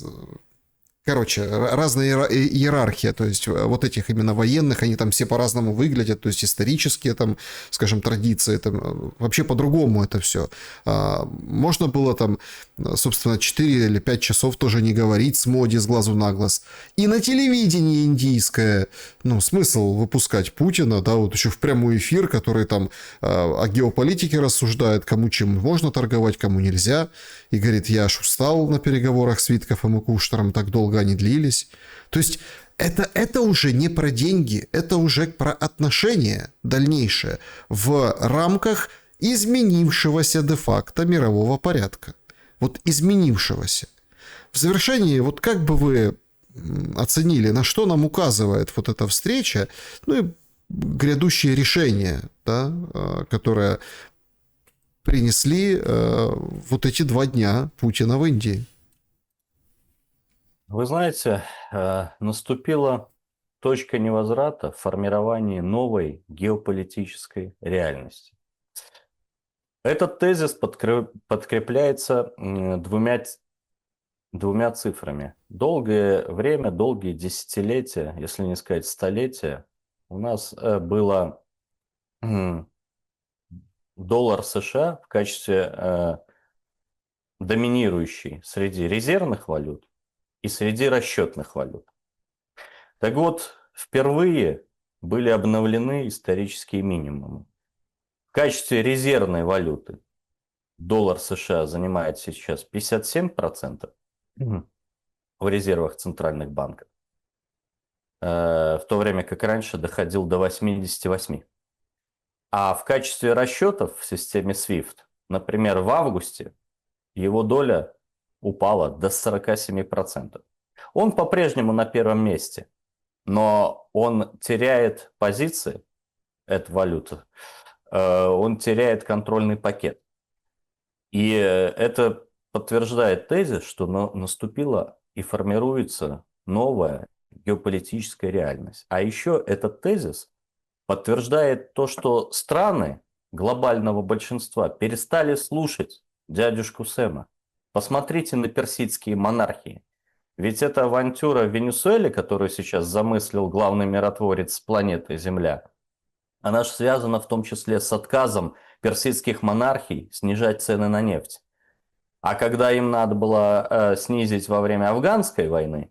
Короче, разная иерархия, то есть вот этих именно военных, они там все по-разному выглядят, то есть исторические там, скажем, традиции, там вообще по-другому это все. Можно было там, собственно, 4 или 5 часов тоже не говорить с Моди с глазу на глаз. И на телевидении индийское, ну, смысл выпускать Путина, да, вот еще в прямой эфир, который там о геополитике рассуждает, кому чем можно торговать, кому нельзя, и говорит, я аж устал на переговорах с Виткофом и Кушнером, так долго они длились. То есть это уже не про деньги, это уже про отношения дальнейшие в рамках изменившегося де-факто мирового порядка. Вот изменившегося. В завершении, вот как бы вы оценили, на что нам указывает вот эта встреча, ну и грядущие решения, да, которые принесли вот эти 2 дня Путина в Индии? Вы знаете, наступила точка невозврата в формировании новой геополитической реальности. Этот тезис подкрепляется двумя цифрами. Долгое время, долгие десятилетия, если не сказать столетия, у нас было доллар США в качестве доминирующей среди резервных валют и среди расчетных валют. Так вот, впервые были обновлены исторические минимумы. В качестве резервной валюты доллар США занимает сейчас 57% в резервах центральных банков, в то время как раньше доходил до 88%. А в качестве расчетов в системе SWIFT, например, в августе его доля упала до 47%. Он по-прежнему на первом месте, но он теряет позиции, эта валюта, он теряет контрольный пакет. И это подтверждает тезис, что наступила и формируется новая геополитическая реальность. А еще этот тезис подтверждает то, что страны глобального большинства перестали слушать дядюшку Сэма. Посмотрите на персидские монархии. Ведь эта авантюра в Венесуэле, которую сейчас замыслил главный миротворец планеты Земля, она же связана в том числе с отказом персидских монархий снижать цены на нефть. А когда им надо было снизить во время афганской войны,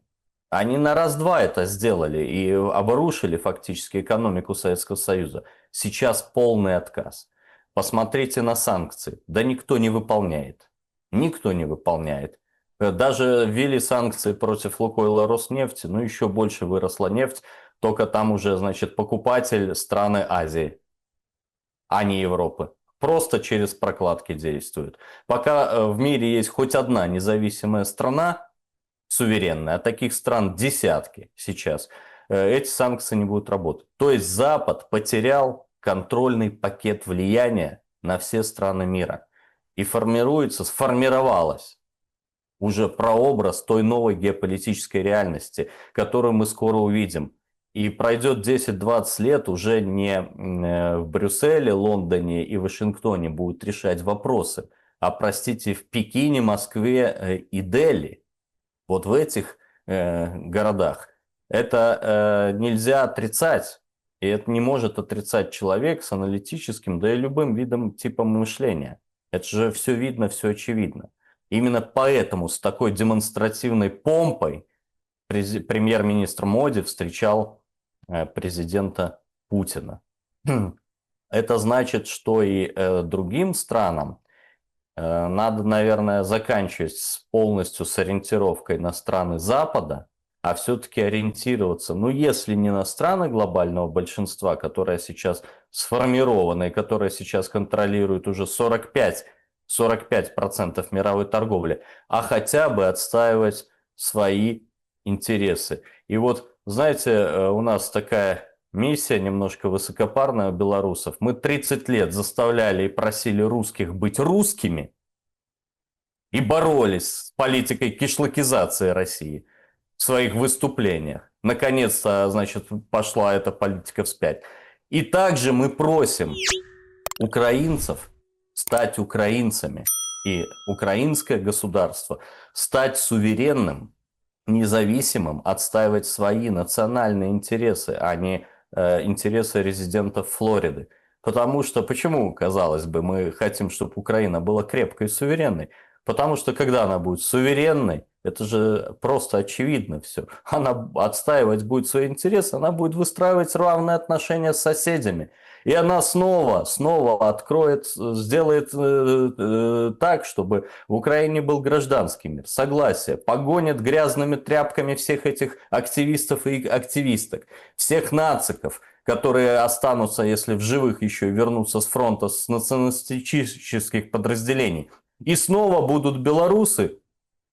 они на раз-два это сделали и обрушили фактически экономику Советского Союза. Сейчас полный отказ. Посмотрите на санкции. Да никто не выполняет. Никто не выполняет. Даже ввели санкции против Лукойла Роснефти, но еще больше выросла нефть. Только там уже, значит, покупатель страны Азии, а не Европы. Просто через прокладки действуют. Пока в мире есть хоть одна независимая страна, суверенная, а таких стран десятки сейчас, эти санкции не будут работать. То есть Запад потерял контрольный пакет влияния на все страны мира. И сформировалась уже прообраз той новой геополитической реальности, которую мы скоро увидим. И пройдет 10-20 лет, уже не в Брюсселе, Лондоне и Вашингтоне будут решать вопросы, а, простите, в Пекине, Москве и Дели. Вот в этих городах. Это нельзя отрицать. И это не может отрицать человек с аналитическим, да и любым видом типом мышления. Это же все видно, все очевидно. Именно поэтому с такой демонстративной помпой премьер-министр Моди встречал президента Путина. Это значит, что и другим странам надо, наверное, заканчивать полностью с ориентировкой на страны Запада, а все-таки ориентироваться, ну, если не на страны глобального большинства, которое сейчас сформировано и которое сейчас контролирует уже 45% мировой торговли, а хотя бы отстаивать свои интересы. И вот, знаете, у нас такая миссия немножко высокопарная у белорусов. Мы 30 лет заставляли и просили русских быть русскими и боролись с политикой кишлакизации России в своих выступлениях. Наконец-то, значит, пошла эта политика вспять. И также мы просим украинцев стать украинцами и украинское государство стать суверенным, независимым, отстаивать свои национальные интересы, а не интересы резидентов Флориды. Потому что, почему, казалось бы, мы хотим, чтобы Украина была крепкой и суверенной? Потому что, когда она будет суверенной, это же просто очевидно все. Она отстаивать будет свои интересы, она будет выстраивать равные отношения с соседями. И она снова откроет, сделает так, чтобы в Украине был гражданский мир, согласие, погонит грязными тряпками всех этих активистов и активисток, всех нациков, которые останутся, если в живых еще и вернутся с фронта с националистических подразделений. И снова будут белорусы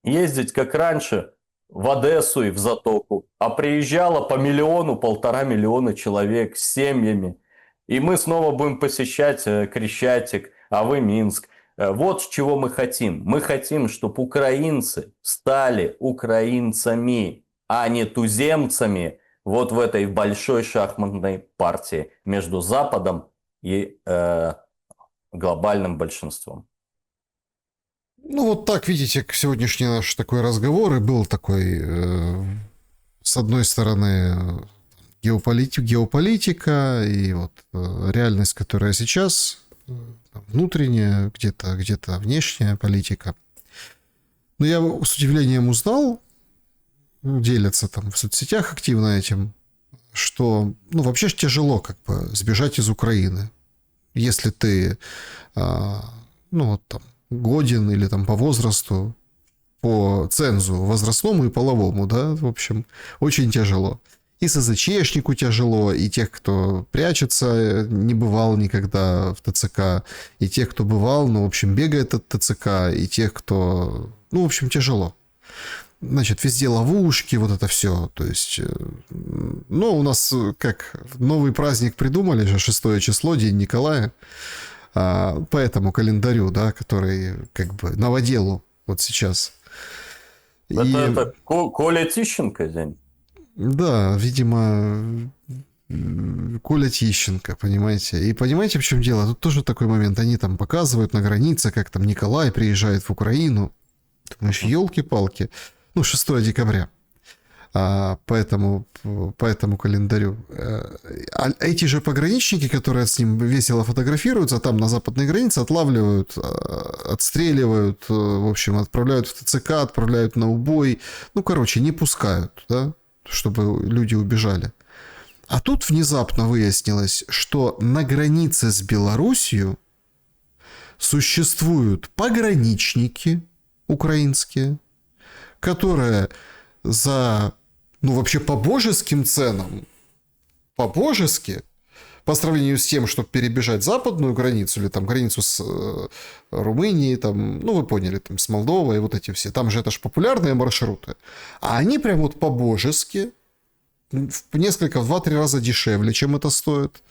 ездить, как раньше, в Одессу и в Затоку. А приезжало по 1-1,5 миллиона человек с семьями. И мы снова будем посещать Крещатик, а вы Минск. Вот чего мы хотим. Мы хотим, чтобы украинцы стали украинцами, а не туземцами вот в этой большой шахматной партии между Западом и глобальным большинством. Ну, вот так, видите, сегодняшний наш такой разговор и был такой, с одной стороны, геополитика и вот реальность, которая сейчас, внутренняя, где-то внешняя политика. Но я с удивлением узнал, делятся там в соцсетях активно этим, что, ну, вообще ж тяжело как бы сбежать из Украины. Если ты, ну, вот там, годен или там по возрасту, по цензу возрастному и половому, да, в общем, очень тяжело. И СЗЧшнику тяжело, и тех, кто прячется, не бывал никогда в ТЦК, и тех, кто бывал, ну, в общем, бегает от ТЦК, и тех, кто... Ну, в общем, тяжело. Значит, везде ловушки, вот это все. То есть, ну, у нас как новый праздник придумали же, 6 число, День Николая, по этому календарю, да, который как бы новоделу вот сейчас. Это Коля Тищенко день? Да, видимо, Коля Тищенко, понимаете. И понимаете, в чем дело? Тут тоже такой момент. Они там показывают на границе, как там Николай приезжает в Украину. Думаешь, елки-палки. Ну, 6 декабря. По этому календарю. А эти же пограничники, которые с ним весело фотографируются, там на западной границе отлавливают, отстреливают, в общем, отправляют в ТЦК, отправляют на убой. Ну, короче, не пускают, да, чтобы люди убежали. А тут внезапно выяснилось, что на границе с Белоруссией существуют пограничники украинские, которые за, ну, вообще по божеским ценам, по-божески, по сравнению с тем, чтобы перебежать западную границу или там границу с Румынией, там, ну, вы поняли, там, с Молдовой, вот эти все, там же это же популярные маршруты, а они прям вот по-божески, в 2-3 раза дешевле, чем это стоит,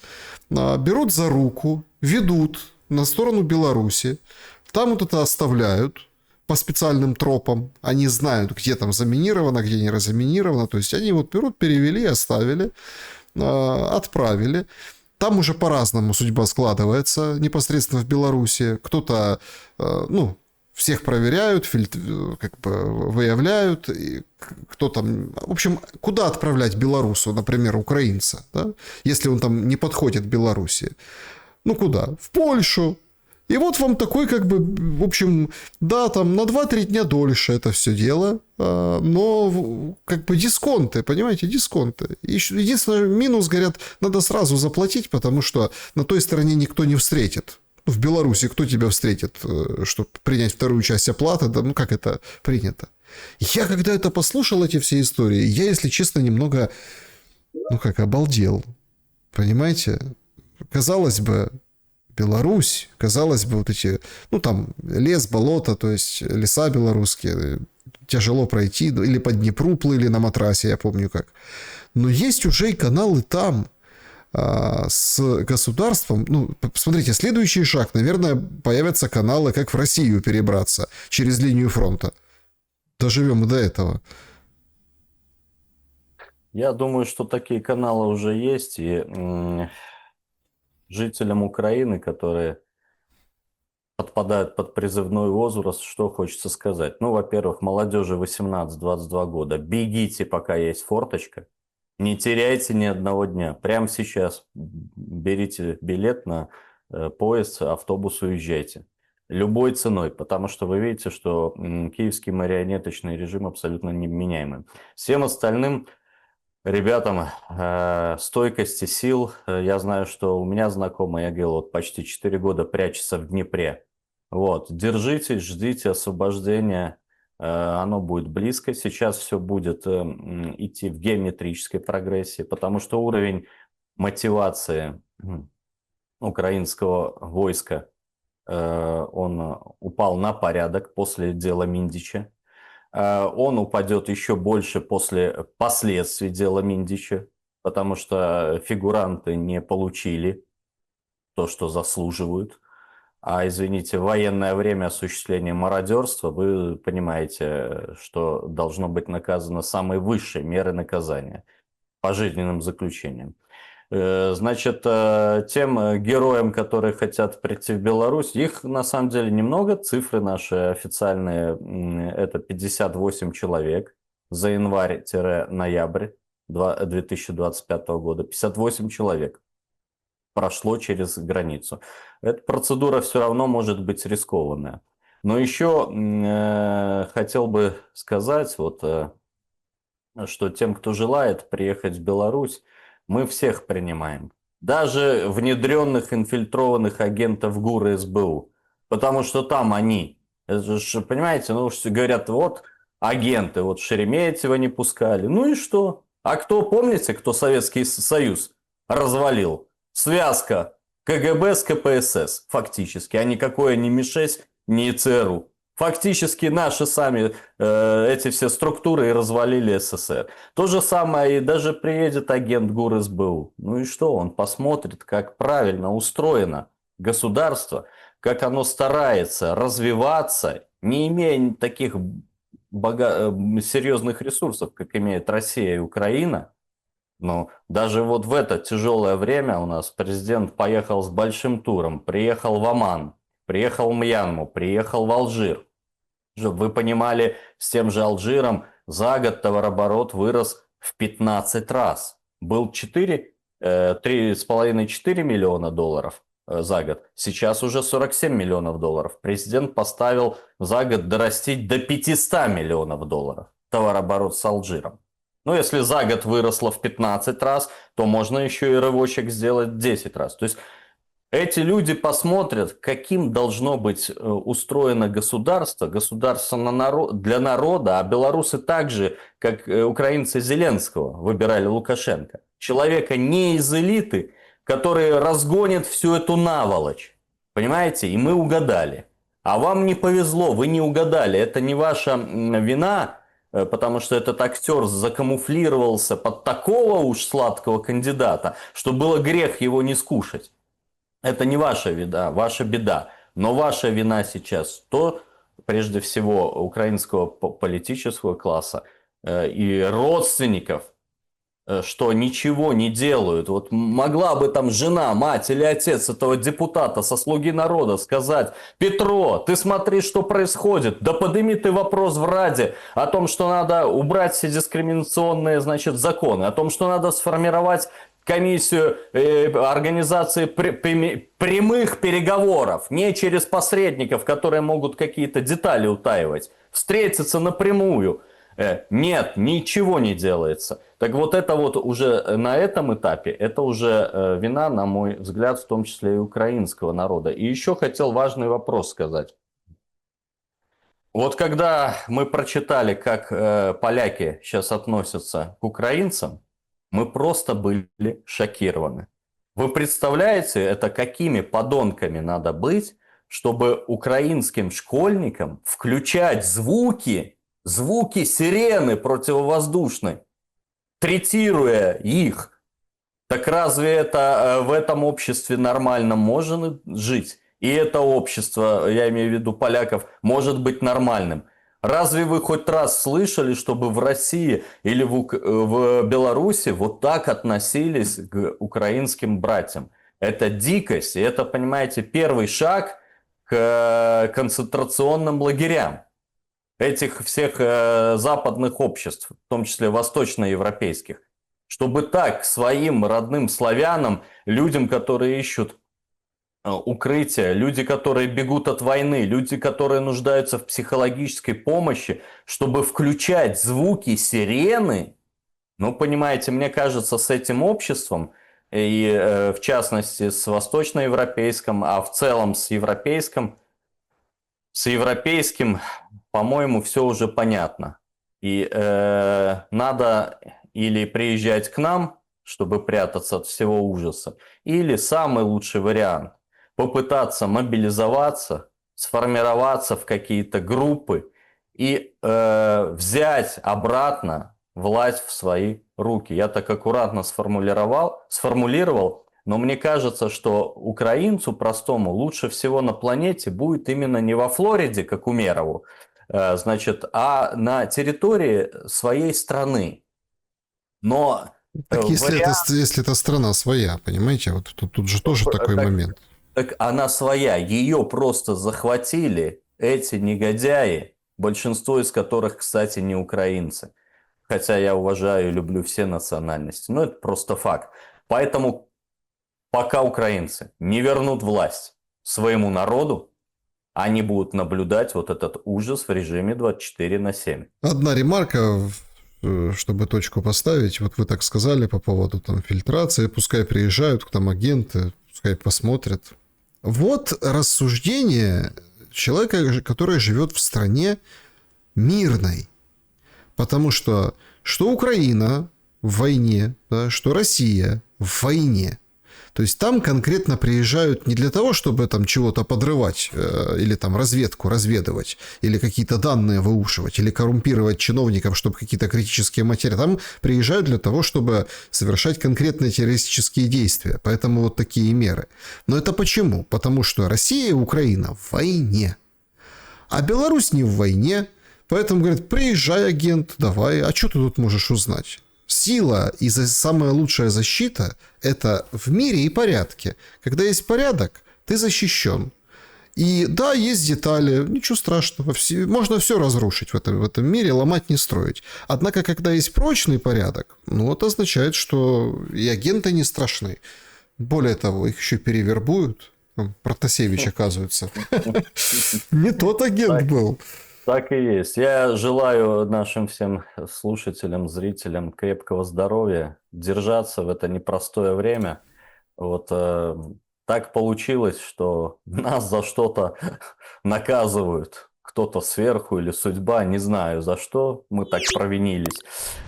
берут за руку, ведут на сторону Беларуси, там вот это оставляют по специальным тропам, они знают, где там заминировано, где не разминировано, то есть они вот берут, перевели, оставили, отправили. Там уже по-разному судьба складывается непосредственно в Беларуси. Кто-то, ну, всех проверяют, как бы выявляют, кто там... В общем, куда отправлять белорусу, например, украинца, да? Если он там не подходит к Беларуси? Ну, куда? В Польшу. И вот вам такой, как бы, в общем, да, там на 2-3 дня дольше это все дело, но как бы дисконты, понимаете, дисконты. Единственный минус, говорят, надо сразу заплатить, потому что на той стороне никто не встретит. В Беларуси кто тебя встретит, чтобы принять вторую часть оплаты, да, ну как это принято. Я когда это послушал, эти все истории, я, если честно, немного, ну как, обалдел. Понимаете? Казалось бы, Беларусь, казалось бы, вот эти, ну там лес, болото, то есть леса белорусские, тяжело пройти, или по Днепру плыли на матрасе, я помню как. Но есть уже и каналы там, с государством. Ну, смотрите, следующий шаг, наверное, появятся каналы, как в Россию перебраться через линию фронта. Доживем и до этого. Я думаю, что такие каналы уже есть, и жителям Украины, которые подпадают под призывной возраст, что хочется сказать. Ну, во-первых, молодежи 18-22 года, бегите, пока есть форточка, не теряйте ни одного дня. Прямо сейчас берите билет на поезд, автобус, уезжайте. Любой ценой, потому что вы видите, что киевский марионеточный режим абсолютно неменяемый. Всем остальным ребятам стойкости сил. Я знаю, что у меня знакомый, я говорил, вот почти 4 года прячется в Днепре. Вот, держитесь, ждите освобождения, оно будет близко. Сейчас все будет идти в геометрической прогрессии, потому что уровень мотивации украинского войска, он упал на порядок после дела Миндича. Он упадет еще больше после последствий дела Миндича, потому что фигуранты не получили то, что заслуживают. А, извините, в военное время осуществления мародерства, вы понимаете, что должно быть наказано самой высшей мерой наказания, пожизненным заключением. Значит, тем героям, которые хотят прийти в Беларусь, их на самом деле немного, цифры наши официальные, это 58 человек за январь-ноябрь 2025 года, 58 человек прошло через границу. Эта процедура все равно может быть рискованная. Но еще хотел бы сказать, вот, что тем, кто желает приехать в Беларусь, мы всех принимаем. Даже внедренных, инфильтрованных агентов ГУР и СБУ. Потому что там они, это же, понимаете, ну, говорят, вот агенты, вот Шереметьева не пускали. Ну и что? А кто, помните, кто Советский Союз развалил? Связка КГБ с КПСС, фактически, а никакое не МИ-6, не ЦРУ. Фактически наши сами эти все структуры и развалили СССР. То же самое и даже приедет агент ГУР СБУ. Ну и что? Он посмотрит, как правильно устроено государство, как оно старается развиваться, не имея таких серьезных ресурсов, как имеют Россия и Украина. Но даже вот в это тяжелое время у нас президент поехал с большим туром, приехал в Оман, приехал в Мьянму, приехал в Алжир. Чтобы вы понимали, с тем же Алжиром за год товарооборот вырос в 15 раз. Был 3,5-4 миллиона долларов за год. Сейчас уже 47 миллионов долларов. Президент поставил за год дорастить до 500 миллионов долларов товарооборот с Алжиром. Ну, если за год выросло в 15 раз, то можно еще и рывочек сделать в 10 раз. То есть эти люди посмотрят, каким должно быть устроено государство, для народа, а белорусы так же, как украинцы Зеленского, выбирали Лукашенко. Человека не из элиты, который разгонит всю эту наволочь. Понимаете? И мы угадали. А вам не повезло, вы не угадали. Это не ваша вина, потому что этот актер закамуфлировался под такого уж сладкого кандидата, что было грех его не скушать. Это не ваша беда. Но ваша вина сейчас то, прежде всего, украинского политического класса и родственников, что ничего не делают. Вот могла бы там жена, мать или отец этого депутата со «Слуги народа» сказать: Петро, ты смотри, что происходит. Да подними ты вопрос в Раде о том, что надо убрать все дискриминационные, значит, законы, о том, что надо сформировать комиссию организации прямых переговоров, не через посредников, которые могут какие-то детали утаивать, встретиться напрямую. Нет, ничего не делается. Так вот это вот уже на этом этапе, это уже вина, на мой взгляд, в том числе и украинского народа. И еще хотел важный вопрос сказать. Вот когда мы прочитали, как поляки сейчас относятся к украинцам, мы просто были шокированы. Вы представляете, это какими подонками надо быть, чтобы украинским школьникам включать звуки сирены противовоздушной, третируя их? Так разве это в этом обществе нормально можно жить? И это общество, я имею в виду поляков, может быть нормальным. Разве вы хоть раз слышали, чтобы в России или в Беларуси вот так относились к украинским братьям? Это дикость, и это, понимаете, первый шаг к концентрационным лагерям этих всех западных обществ, в том числе восточноевропейских. Чтобы так своим родным славянам, людям, которые ищут укрытие, люди, которые бегут от войны, люди, которые нуждаются в психологической помощи, чтобы включать звуки сирены, ну, понимаете, мне кажется, с этим обществом, и в частности с восточноевропейским, а в целом с европейским, по-моему, все уже понятно. И надо или приезжать к нам, чтобы прятаться от всего ужаса, или самый лучший вариант – попытаться мобилизоваться, сформироваться в какие-то группы и взять обратно власть в свои руки. Я так аккуратно сформулировал, но мне кажется, что украинцу простому лучше всего на планете будет именно не во Флориде, как Умерову, значит, а на территории своей страны. Но так если это страна своя, понимаете, вот тут же тоже такой момент. Так она своя, ее просто захватили эти негодяи, большинство из которых, кстати, не украинцы. Хотя я уважаю и люблю все национальности, но это просто факт. Поэтому пока украинцы не вернут власть своему народу, они будут наблюдать вот этот ужас в режиме 24/7. Одна ремарка, чтобы точку поставить. Вот вы так сказали по поводу там фильтрации, пускай приезжают там агенты, пускай посмотрят. Вот рассуждение человека, который живет в стране мирной. Потому что Украина в войне, да, что Россия в войне. То есть там конкретно приезжают не для того, чтобы там чего-то подрывать, или там разведку разведывать, или какие-то данные выушивать, или коррумпировать чиновников, чтобы какие-то критические материалы. Там приезжают для того, чтобы совершать конкретные террористические действия. Поэтому вот такие меры. Но это почему? Потому что Россия и Украина в войне. А Беларусь не в войне. Поэтому, говорят, приезжай, агент, давай. А что ты тут можешь узнать? Сила и самая лучшая защита – это в мире и порядке. Когда есть порядок, ты защищен. И да, есть детали, ничего страшного. Можно все разрушить в этом мире, ломать, не строить. Однако, когда есть прочный порядок, ну, это означает, что и агенты не страшны. Более того, их еще перевербуют. Протасевич, оказывается. Не тот агент был. Так и есть. Я желаю нашим всем слушателям, зрителям крепкого здоровья, держаться в это непростое время. Вот так получилось, что нас за что-то наказывают. Кто-то сверху или судьба, не знаю за что мы так провинились.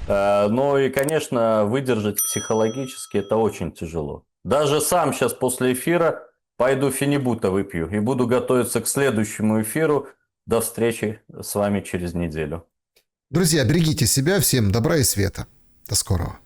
Но и, конечно, выдержать психологически это очень тяжело. Даже сам сейчас после эфира пойду фенибута выпью и буду готовиться к следующему эфиру. До встречи с вами через неделю. Друзья, берегите себя. Всем добра и света. До скорого.